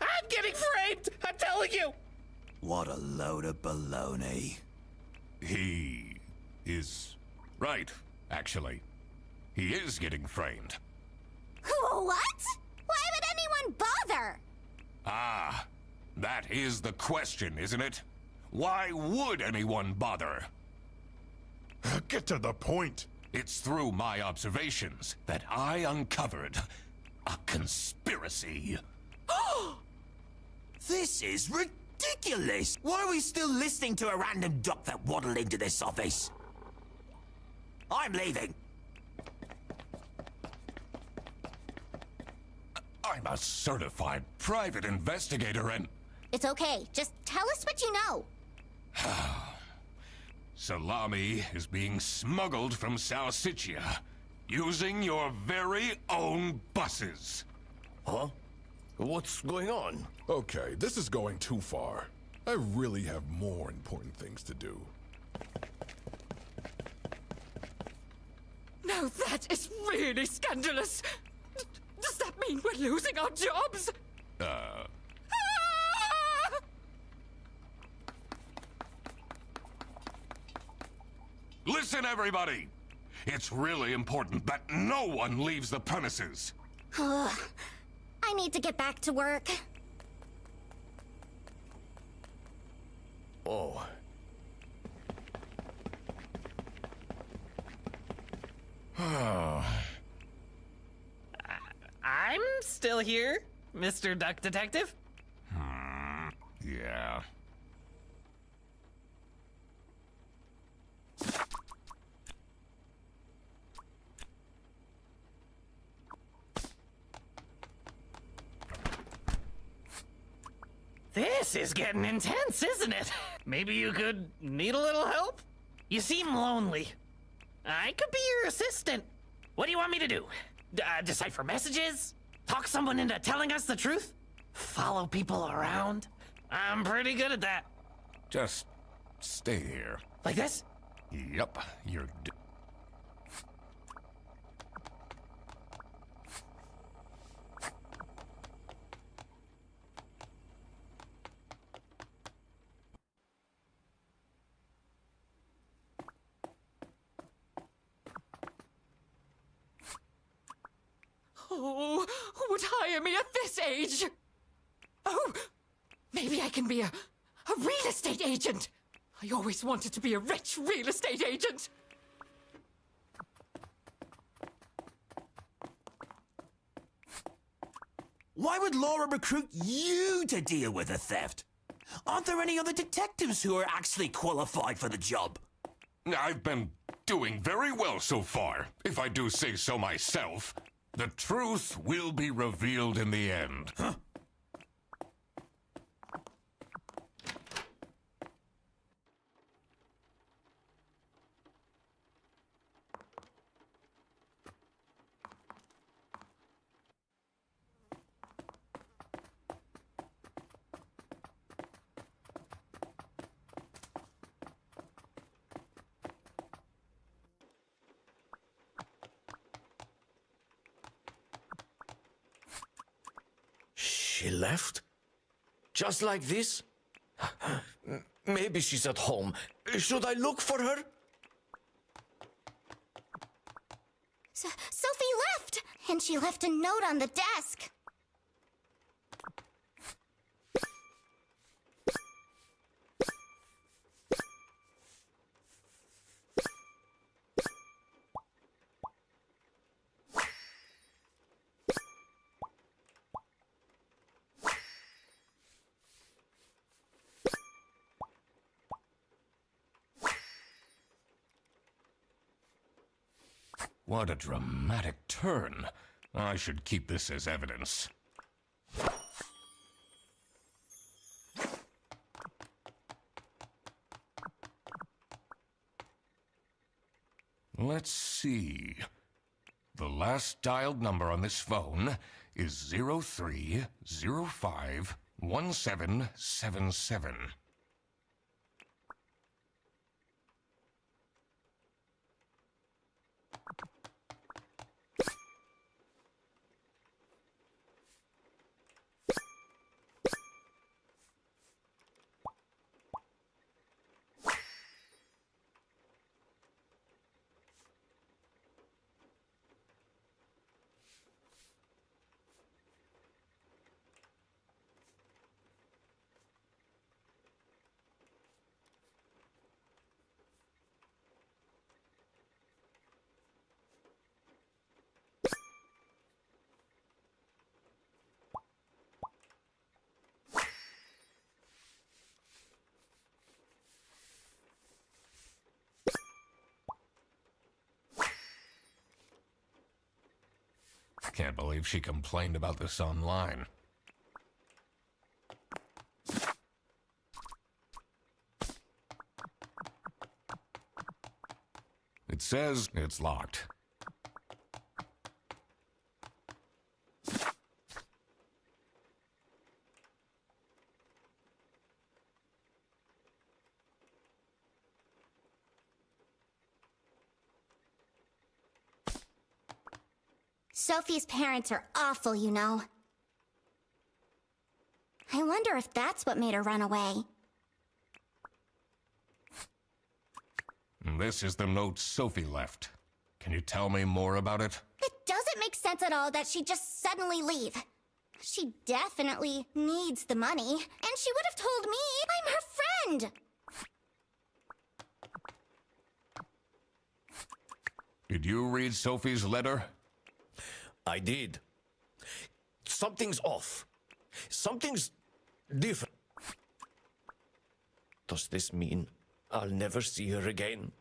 I'm getting framed! I'm telling you! What a load of baloney. He is right, actually. He is getting framed. What? Why would anyone bother? Ah, that is the question, isn't it? Why would anyone bother? Get to the point. It's through my observations that I uncovered a conspiracy. This is ridiculous! Why are we still listening to a random doc that waddled into this office? I'm leaving. I'm a certified private investigator and... It's okay. Just tell us what you know. Salami is being smuggled from Salsiccia using your very own buses. Huh? What's going on? Okay, this is going too far. I really have more important things to do. Now that is really scandalous. Does that mean we're losing our jobs? Ah! Listen, everybody! It's really important that no one leaves the premises. I need to get back to work. Oh. I'm still here, Mr. Duck Detective. Yeah. This is getting intense, isn't it? Maybe you could need a little help? You seem lonely. I could be your assistant. What do you want me to do? Decipher messages? Talk someone into telling us the truth? Follow people around? I'm pretty good at that. Just stay here. Like this? Yup, you're Oh, who would hire me at this age? Oh, maybe I can be a real estate agent. I always wanted to be a rich real estate agent. Why would Laura recruit you to deal with the theft? Aren't there any other detectives who are actually qualified for the job? I've been doing very well so far, if I do say so myself. The truth will be revealed in the end. Huh? She left? Just like this? Maybe she's at home. Should I look for her? Sophie left! And she left a note on the desk. What a dramatic turn. I should keep this as evidence. Let's see. The last dialed number on this phone is 03051777. Can't believe she complained about this online. It says it's locked. Sophie's parents are awful, you know. I wonder if that's what made her run away. This is the note Sophie left. Can you tell me more about it? It doesn't make sense at all that she'd just suddenly leave. She definitely needs the money, and she would have told me I'm her friend. Did you read Sophie's letter? I did. Something's off. Something's different. Does this mean I'll never see her again?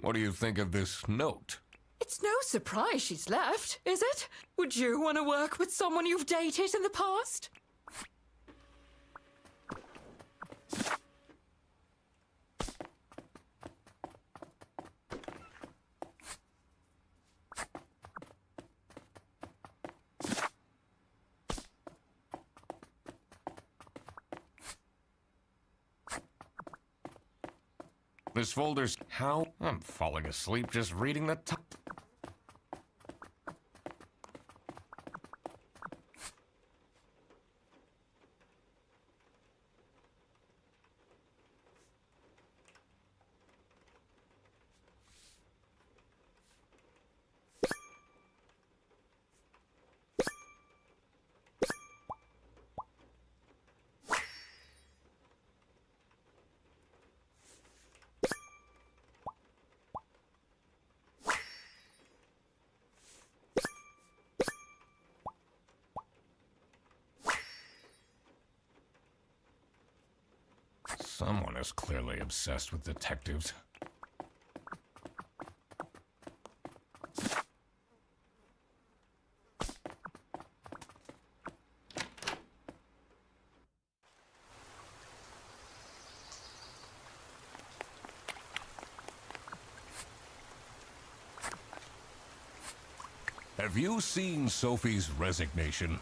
What do you think of this note? It's no surprise she's left, is it? Would you want to work with someone you've dated in the past? This folder's how? I'm falling asleep just reading the top. Someone is clearly obsessed with detectives. Have you seen Sophie's resignation?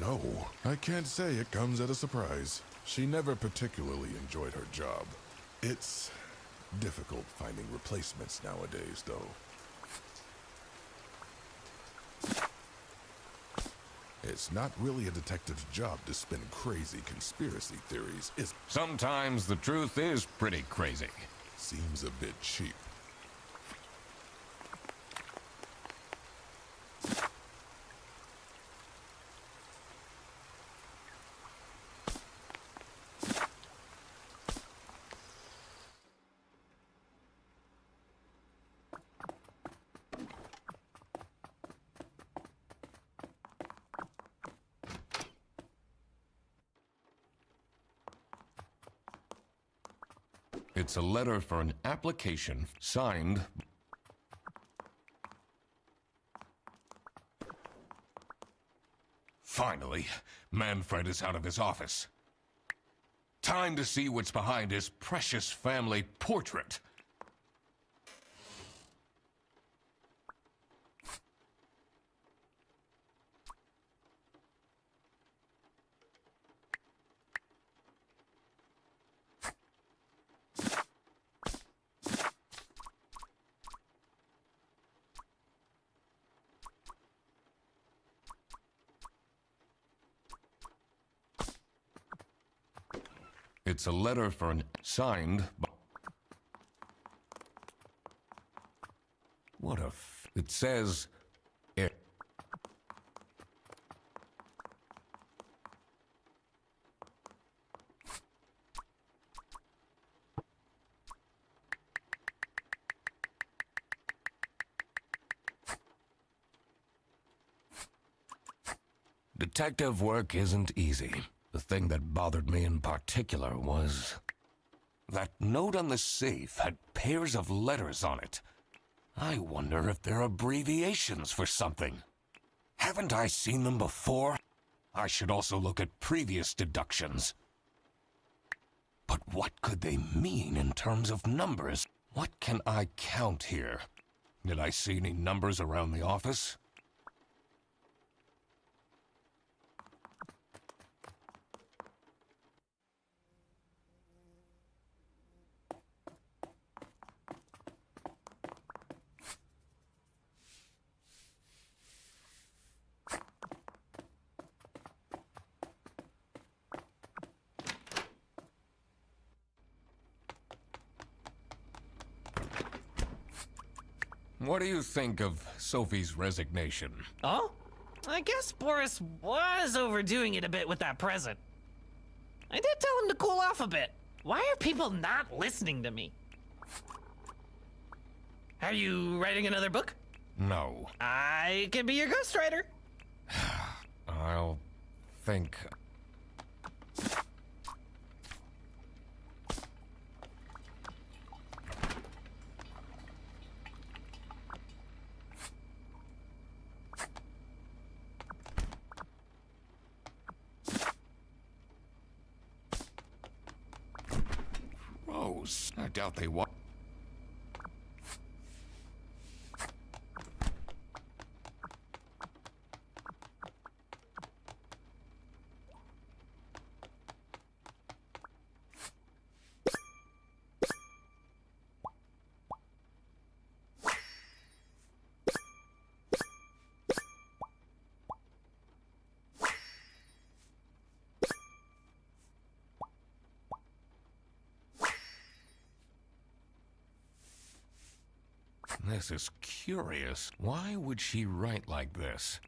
No, I can't say it comes at a surprise. She never particularly enjoyed her job. It's difficult finding replacements nowadays, though. It's not really a detective's job to spin crazy conspiracy theories, is it? Sometimes the truth is pretty crazy. Seems a bit cheap. It's a letter for an application signed. Finally, Manfred is out of his office. Time to see what's behind his precious family portrait. It's a letter for an signed by... What a it says... It. Detective work isn't easy. The thing that bothered me in particular was... that note on the safe had pairs of letters on it. I wonder if they're abbreviations for something. Haven't I seen them before? I should also look at previous deductions. But what could they mean in terms of numbers? What can I count here? Did I see any numbers around the office? What do you think of Sophie's resignation? Oh? I guess Boris was overdoing it a bit with that present. I did tell him to cool off a bit. Why are people not listening to me? Are you writing another book? No. I can be your ghostwriter. I'll think... knows? I doubt they want. This is curious. Why would she write like this?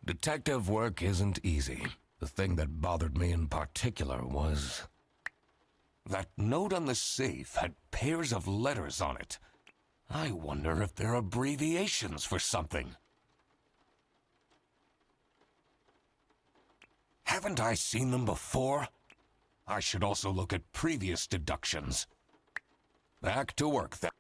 Detective work isn't easy. The thing that bothered me in particular was that note on the safe had pairs of letters on it. I wonder if they're abbreviations for something. Haven't I seen them before? I should also look at previous deductions. Back to work then.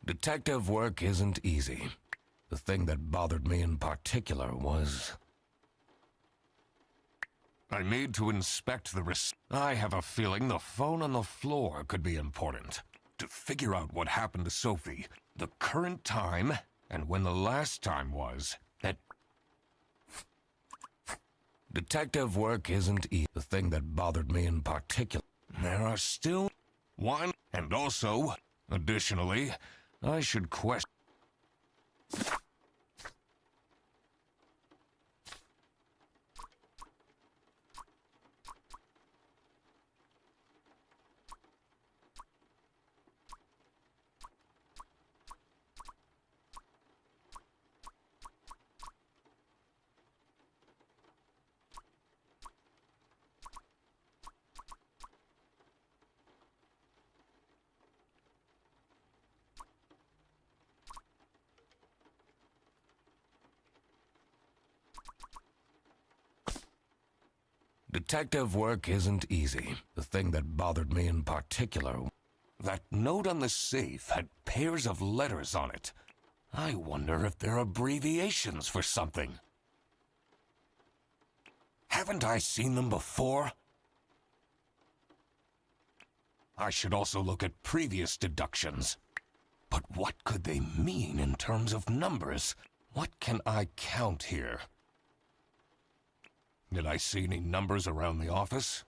Detective work isn't easy. The thing that bothered me in particular was I need to inspect the I have a feeling the phone on the floor could be important. To figure out what happened to Sophie, the current time, and when the last time was, that detective work isn't easy. The thing that bothered me in particular. There are still one, and also, additionally, I should question. Detective work isn't easy. The thing that bothered me in particular, that note on the safe had pairs of letters on it. I wonder if they're abbreviations for something. Haven't I seen them before? I should also look at previous deductions. But what could they mean in terms of numbers? What can I count here? Did I see any numbers around the office?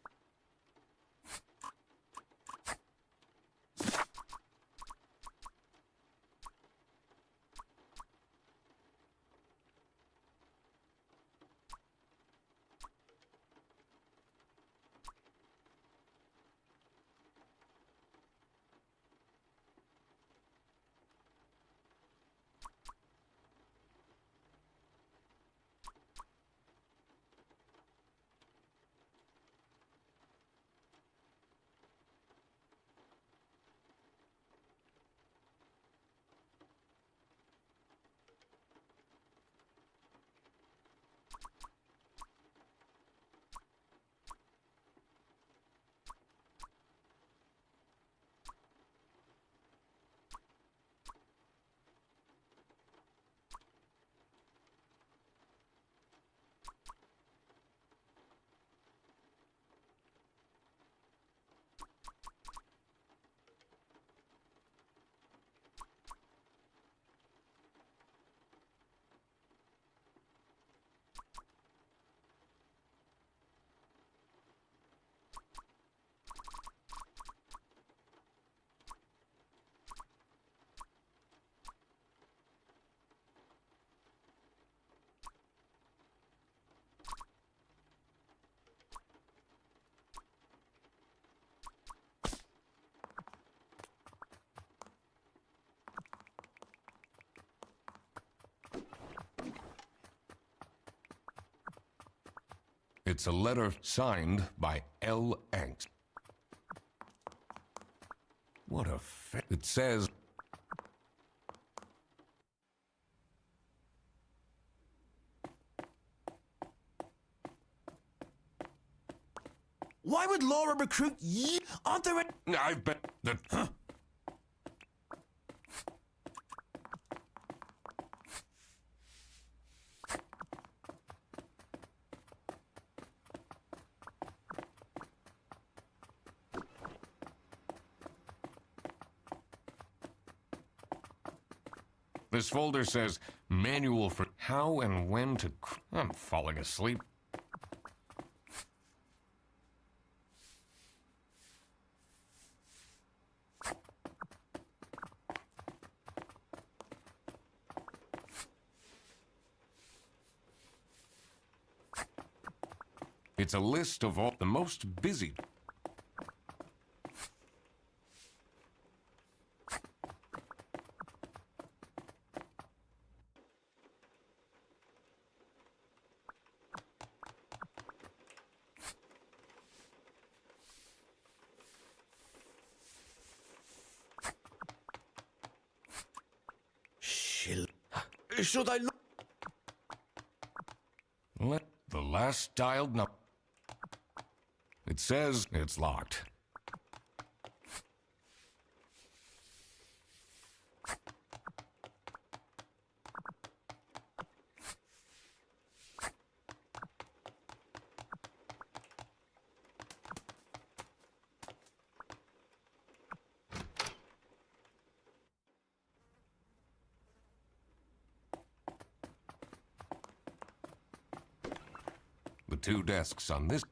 It's a letter signed by L. Angst. What a it says... Why would Laura recruit ye? Aren't there any... I've been... Huh? This folder says, manual for how and when to... I'm falling asleep. It's a list of all the most busy... Should I look? Let the last dialed number... It says it's locked. The two desks on this...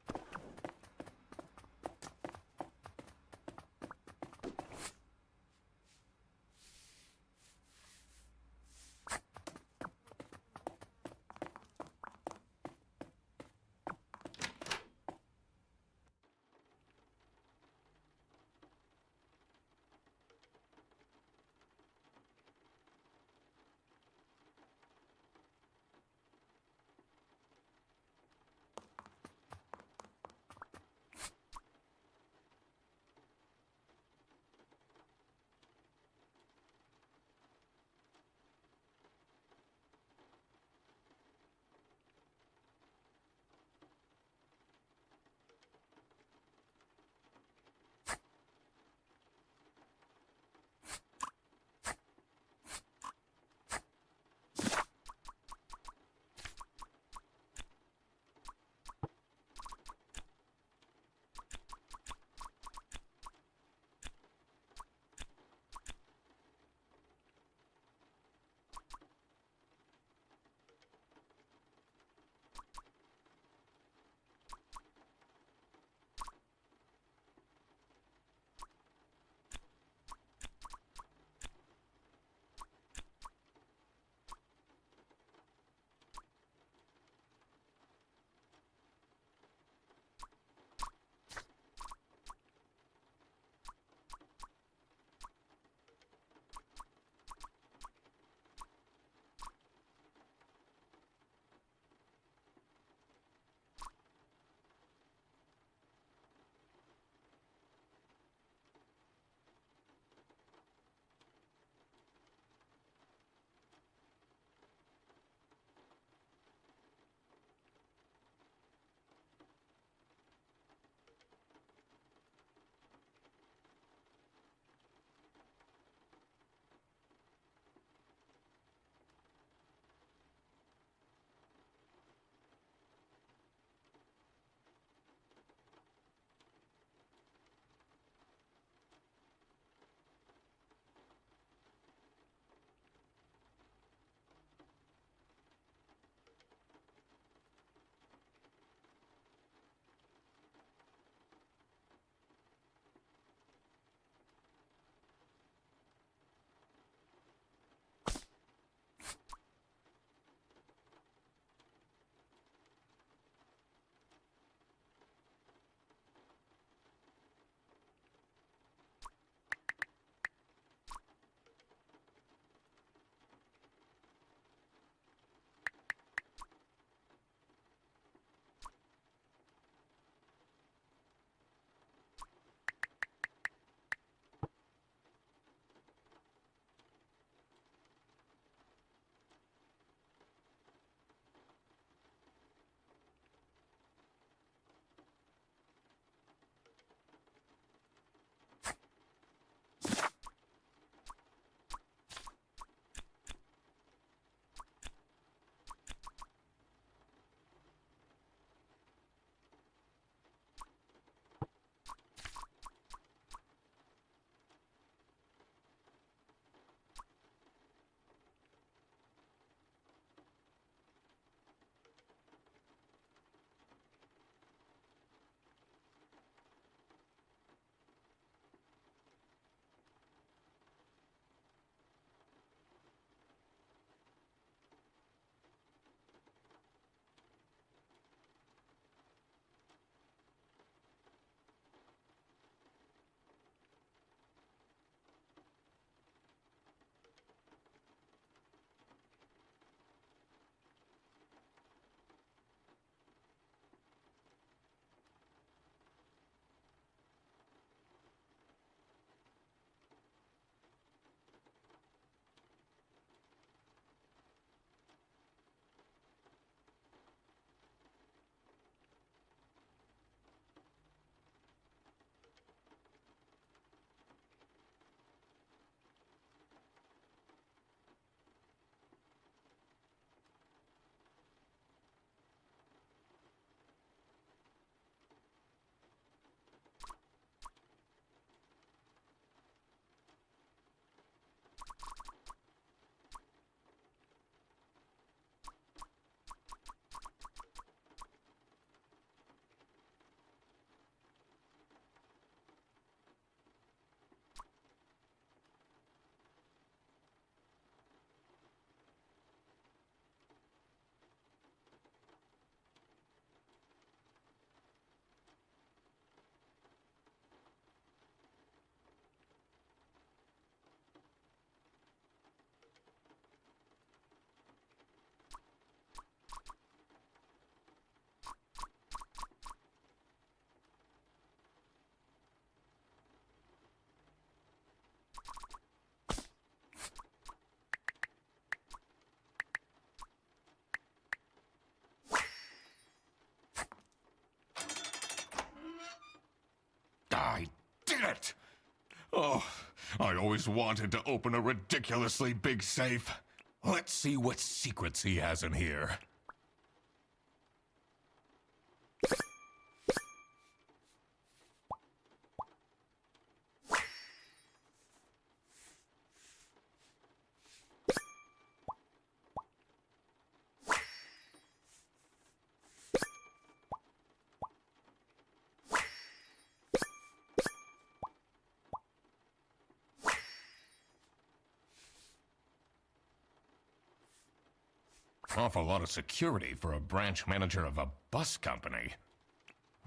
it! Oh, I always wanted to open a ridiculously big safe. Let's see what secrets he has in here. Awful lot of security for a branch manager of a bus company.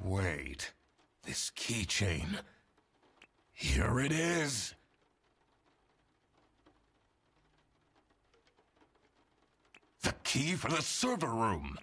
Wait, this keychain. Here it is. The key for the server room.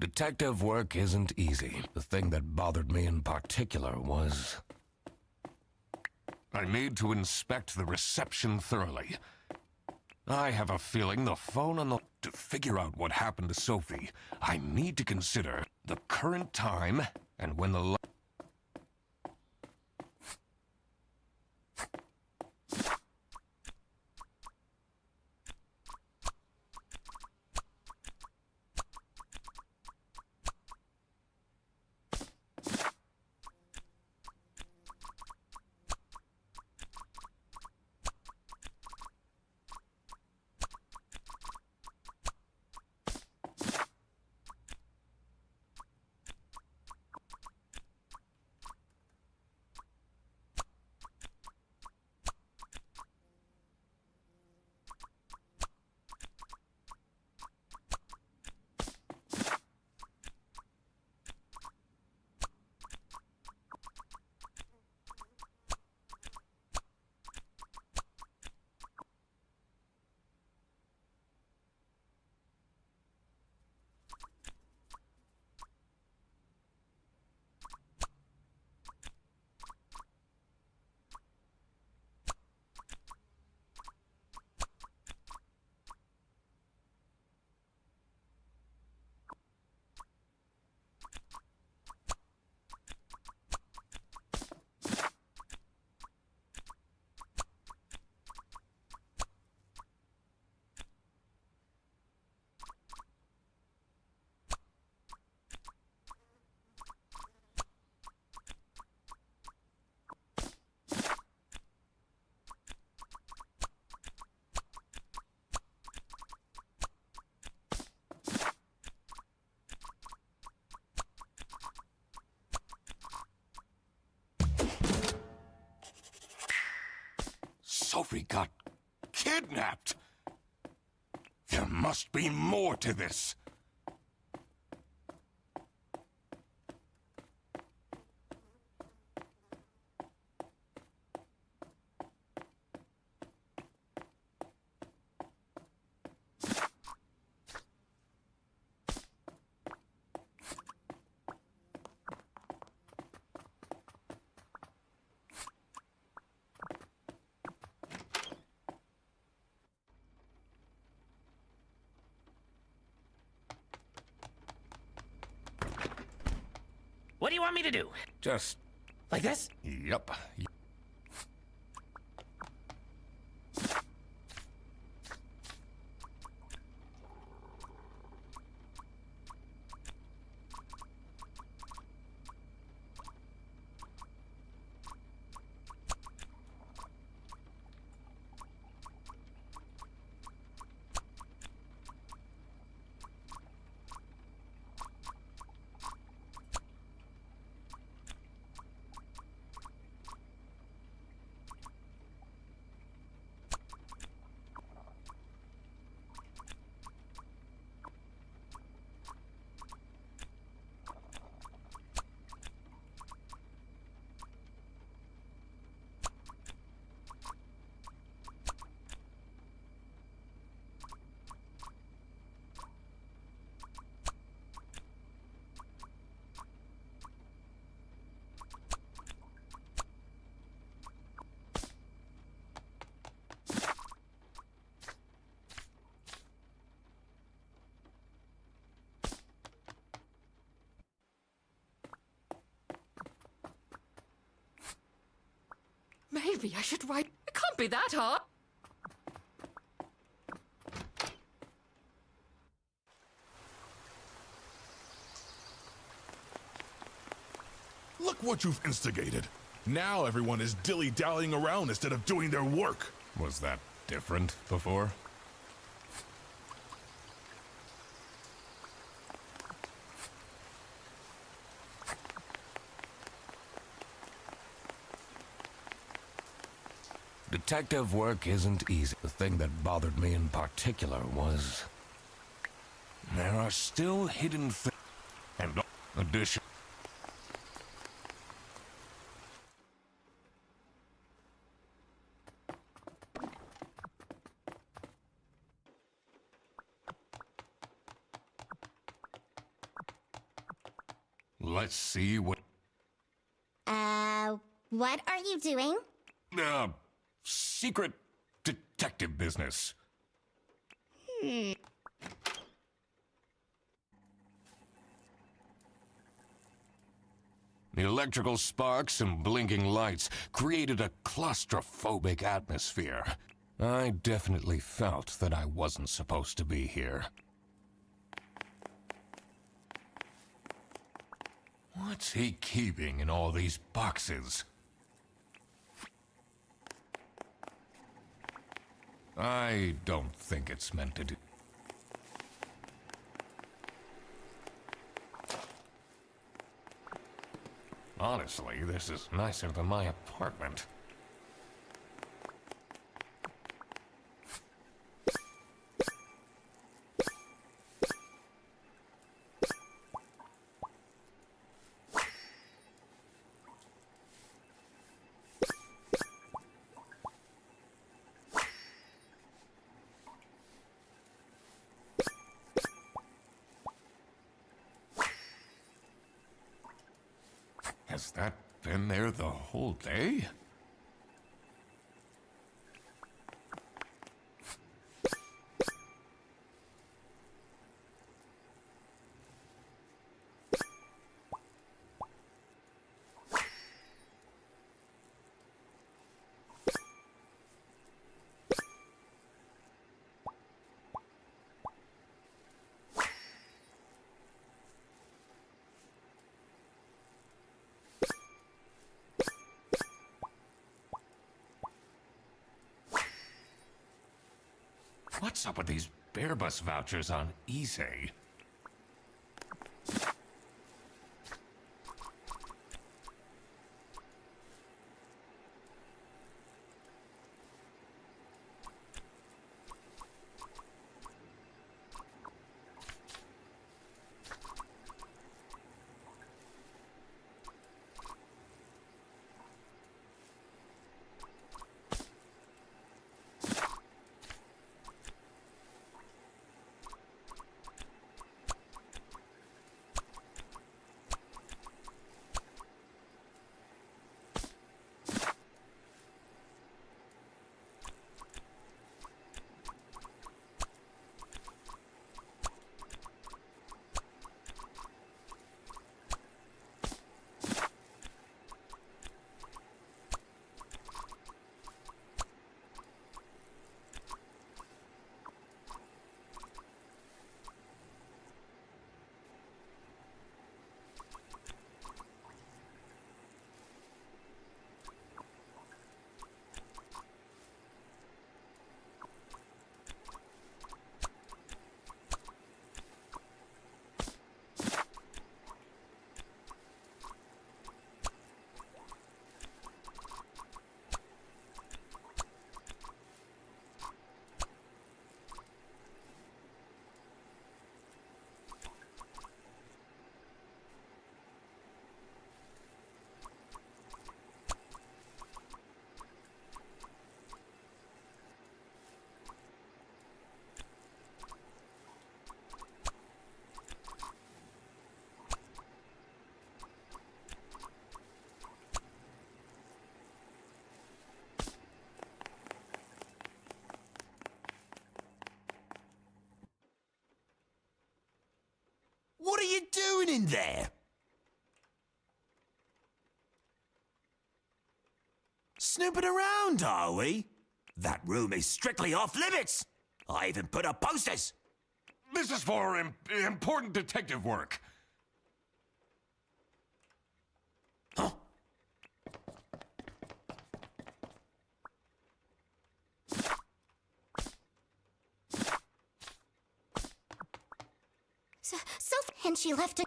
Detective work isn't easy. The thing that bothered me in particular was... I need to inspect the reception thoroughly. I have a feeling the phone on the... To figure out what happened to Sophie, I need to consider the current time and when the... Sophie got kidnapped. There must be more to this. What do you want me to do? Just... Like this? Yep. Maybe I should write. It can't be that hard. Look what you've instigated. Now everyone is dilly-dallying around instead of doing their work. Was that different before? Detective work isn't easy. The thing that bothered me in particular was... there are still hidden things and addition. Let's see what... What are you doing? Secret detective business. The electrical sparks and blinking lights created a claustrophobic atmosphere. I definitely felt that I wasn't supposed to be here. What's he keeping in all these boxes? I don't think it's meant to do. Honestly, this is nicer than my apartment. Has that been there the whole day? What's up with these bear bus vouchers on eBay? doing in there? Snooping around, are we? That room is strictly off limits. I even put up posters. This is for important detective work. Huh? So, and she left it.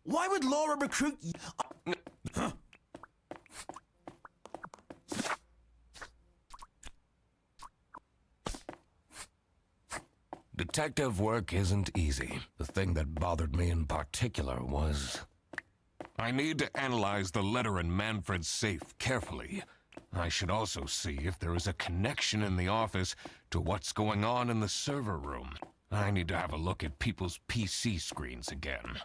Why would Laura recruit you? Huh? Detective work isn't easy. The thing that bothered me in particular was... I need to analyze the letter in Manfred's safe carefully. I should also see if there is a connection in the office to what's going on in the server room. I need to have a look at people's PC screens again.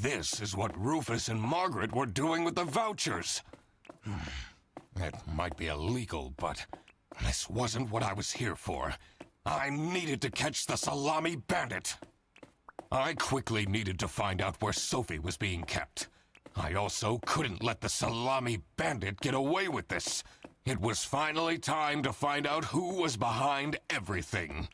this is what Rufus and Margaret were doing with the vouchers. It might be illegal, but this wasn't what I was here for. I needed to catch the Salami bandit. I quickly needed to find out where Sophie was being kept. I also couldn't let the Salami bandit get away with this. It was finally time to find out who was behind everything.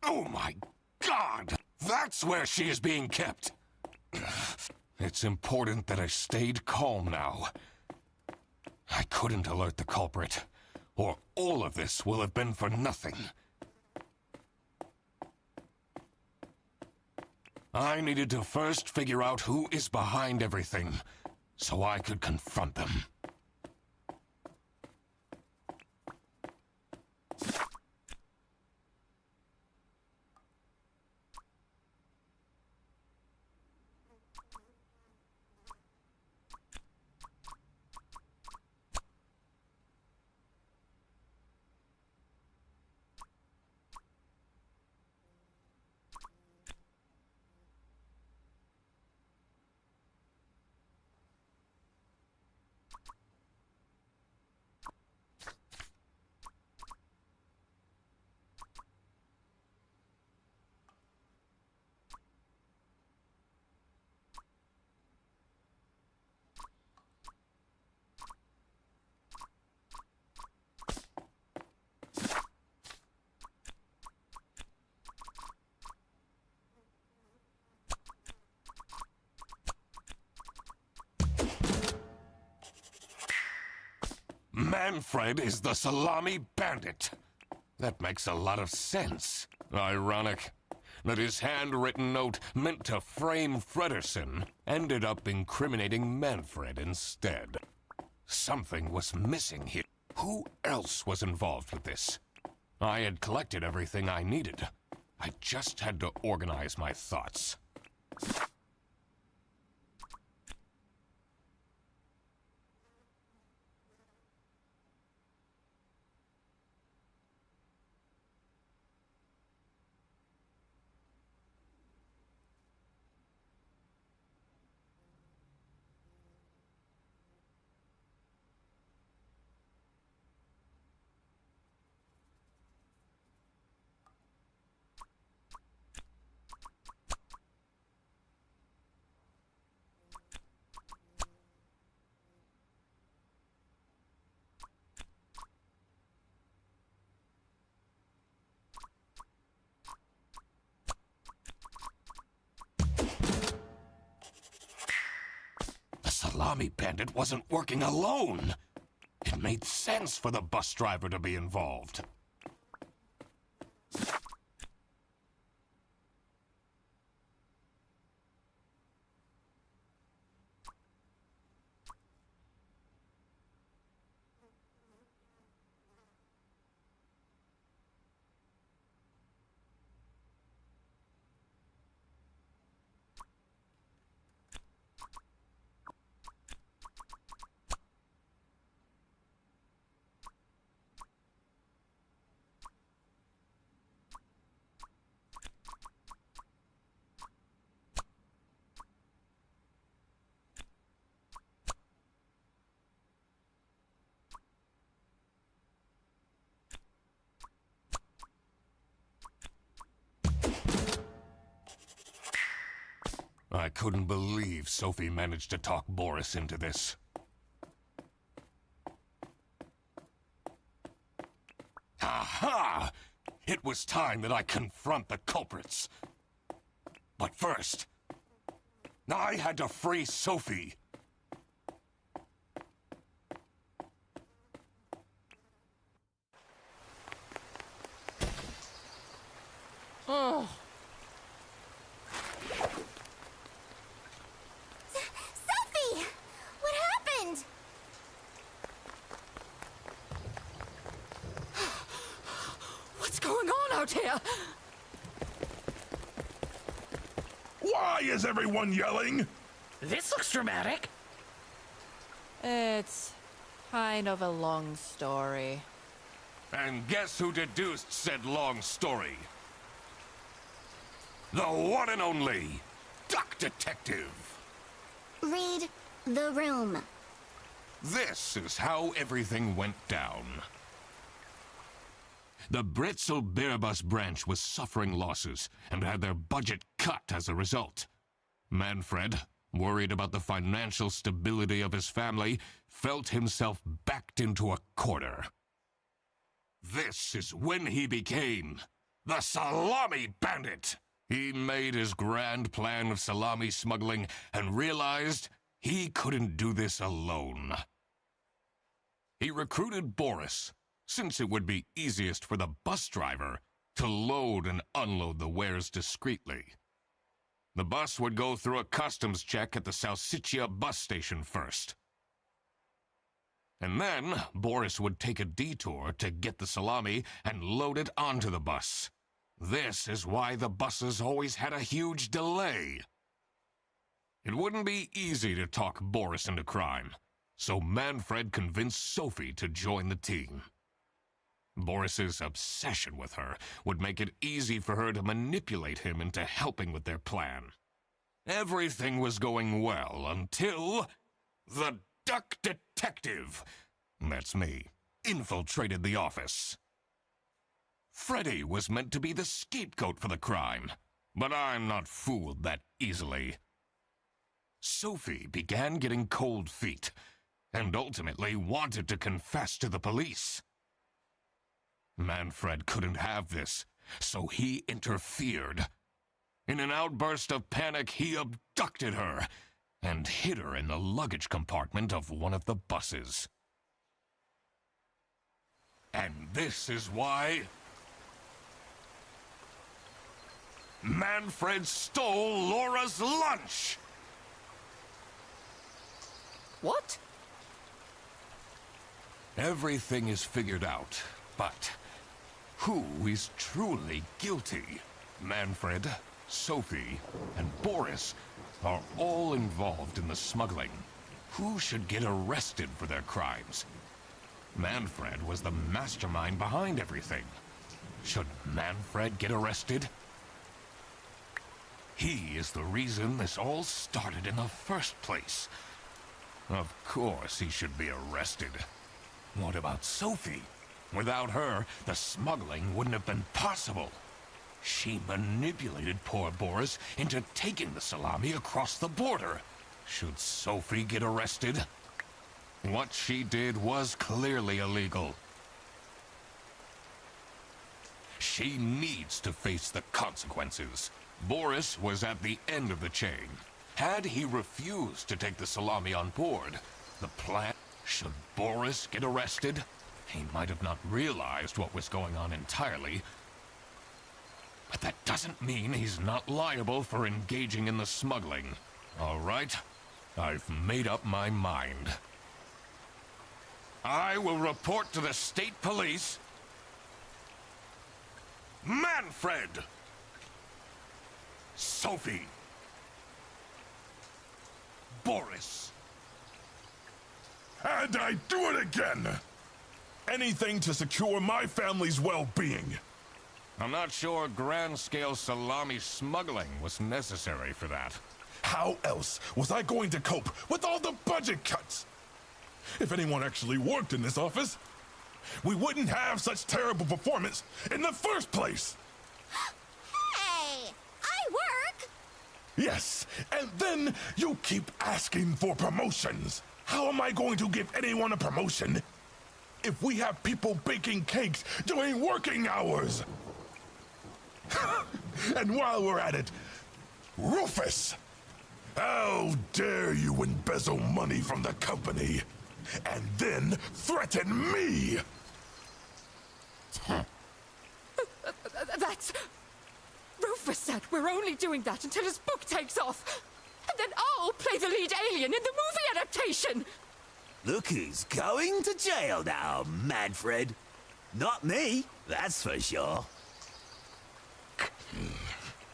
Oh my God! That's where she is being kept! It's important that I stayed calm now. I couldn't alert the culprit, or all of this will have been for nothing. I needed to first figure out who is behind everything, so I could confront them. Manfred is the Salami bandit. That makes a lot of sense. Ironic that his handwritten note meant to frame Frederson ended up incriminating Manfred instead. Something was missing here. Who else was involved with this? I had collected everything I needed. I just had to organize my thoughts. Salami bandit wasn't working alone. It made sense for the bus driver to be involved. I couldn't believe Sophie managed to talk Boris into this. Aha! It was time that I confront the culprits. But first, I had to free Sophie. Oh. Sophie! What happened? What's going on out here? Why is everyone yelling? This looks dramatic. It's kind of a long story. And guess who deduced said long story? The one and only Duck Detective. Read the room. This is how everything went down. The Bretzel Bearbus branch was suffering losses and had their budget cut as a result. Manfred, worried about the financial stability of his family, felt himself backed into a corner. This is when he became the Salami Bandit. He made his grand plan of salami smuggling and realized he couldn't do this alone. He recruited Boris, since it would be easiest for the bus driver to load and unload the wares discreetly. The bus would go through a customs check at the Salsiccia bus station first. And then Boris would take a detour to get the salami and load it onto the bus. This is why the buses always had a huge delay. It wouldn't be easy to talk Boris into crime, so Manfred convinced Sophie to join the team. Boris's obsession with her would make it easy for her to manipulate him into helping with their plan. Everything was going well until the Duck Detective, that's me, infiltrated the office. Freddy was meant to be the scapegoat for the crime, but I'm not fooled that easily. Sophie began getting cold feet and ultimately wanted to confess to the police. Manfred couldn't have this, so he interfered. In an outburst of panic, he abducted her and hid her in the luggage compartment of one of the buses. And this is why Manfred stole Laura's lunch! What? Everything is figured out, but who is truly guilty? Manfred, Sophie, and Boris are all involved in the smuggling. Who should get arrested for their crimes? Manfred was the mastermind behind everything. Should Manfred get arrested? He is the reason this all started in the first place. Of course he should be arrested. What about Sophie? Without her, the smuggling wouldn't have been possible. She manipulated poor Boris into taking the salami across the border. Should Sophie get arrested? What she did was clearly illegal. She needs to face the consequences. Boris was at the end of the chain. Had he refused to take the salami on board, the plan... Should Boris get arrested? He might have not realized what was going on entirely. But that doesn't mean he's not liable for engaging in the smuggling. All right, I've made up my mind. I will report to the state police. Manfred! Sophie! Boris! And I do it again! Anything to secure my family's well-being. I'm not sure grand-scale salami smuggling was necessary for that. How else was I going to cope with all the budget cuts? If anyone actually worked in this office, we wouldn't have such terrible performance in the first place. Hey! I work! Yes, and then you keep asking for promotions. How am I going to give anyone a promotion if we have people baking cakes during working hours? And while we're at it, Rufus! How dare you embezzle money from the company and then threaten me? That's... Rufus said we're only doing that until his book takes off. And then I'll play the lead alien in the movie adaptation. Look who's going to jail now, Manfred. Not me, that's for sure.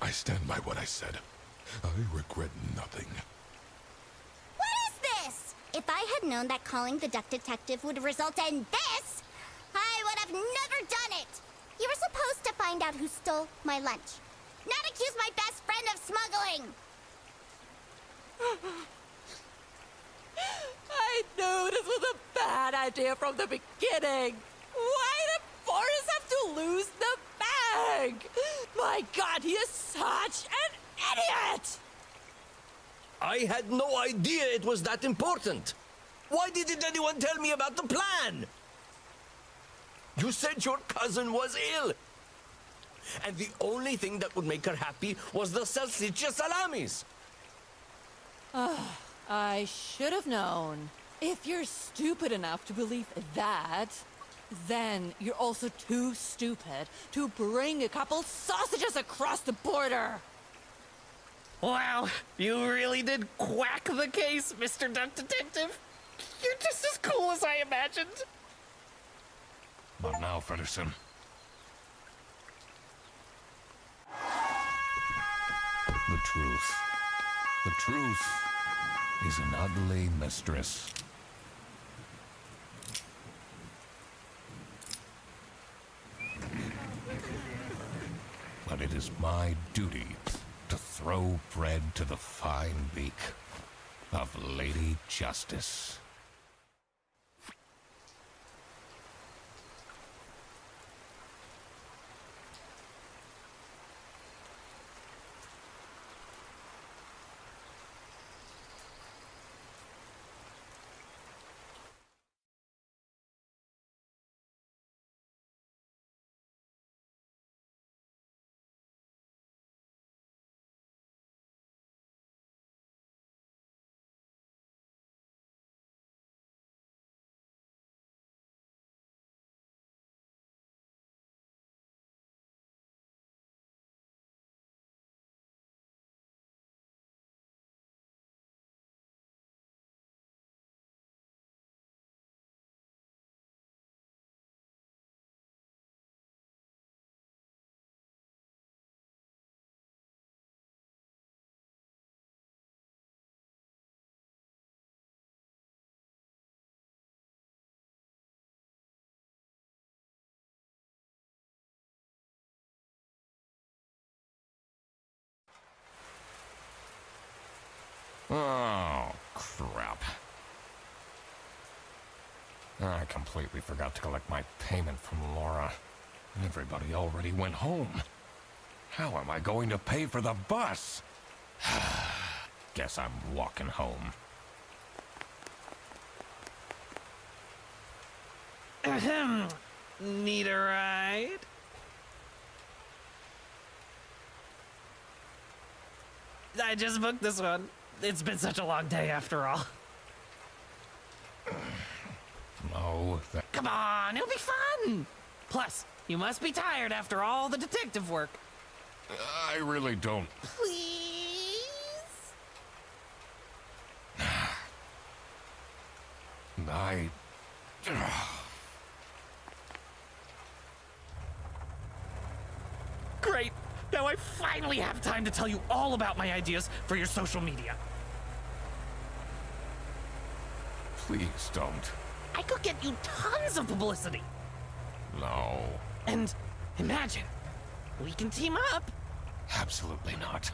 I stand by what I said. I regret nothing. What is this? If I had known that calling the duck detective would result in this, I would have never done it. You were supposed to find out who stole my lunch, not accuse my best friend of smuggling. I knew this was a bad idea from the beginning. Why did Boris have to lose the bag? My God, he is such an idiot! I had no idea it was that important. Why didn't anyone tell me about the plan? You said your cousin was ill. And the only thing that would make her happy was the salsiccia salamis. I should have known. If you're stupid enough to believe that, then you're also too stupid to bring a couple sausages across the border. Wow, you really did quack the case, Mr. Duck Detective. You're just as cool as I imagined. Not now, Fedderson. The truth. The truth is an ugly mistress. But it is my duty to throw bread to the fine beak of Lady Justice. Oh, crap. I completely forgot to collect my payment from Laura. Everybody already went home. How am I going to pay for the bus? Guess I'm walking home. Ahem. Need a ride? I just booked this one. It's been such a long day after all. No, Come on, it'll be fun! Plus, you must be tired after all the detective work. I really don't. Please? I... Great! Now I finally have time to tell you all about my ideas for your social media. Please don't. I could get you tons of publicity. No. And imagine, we can team up. Absolutely not.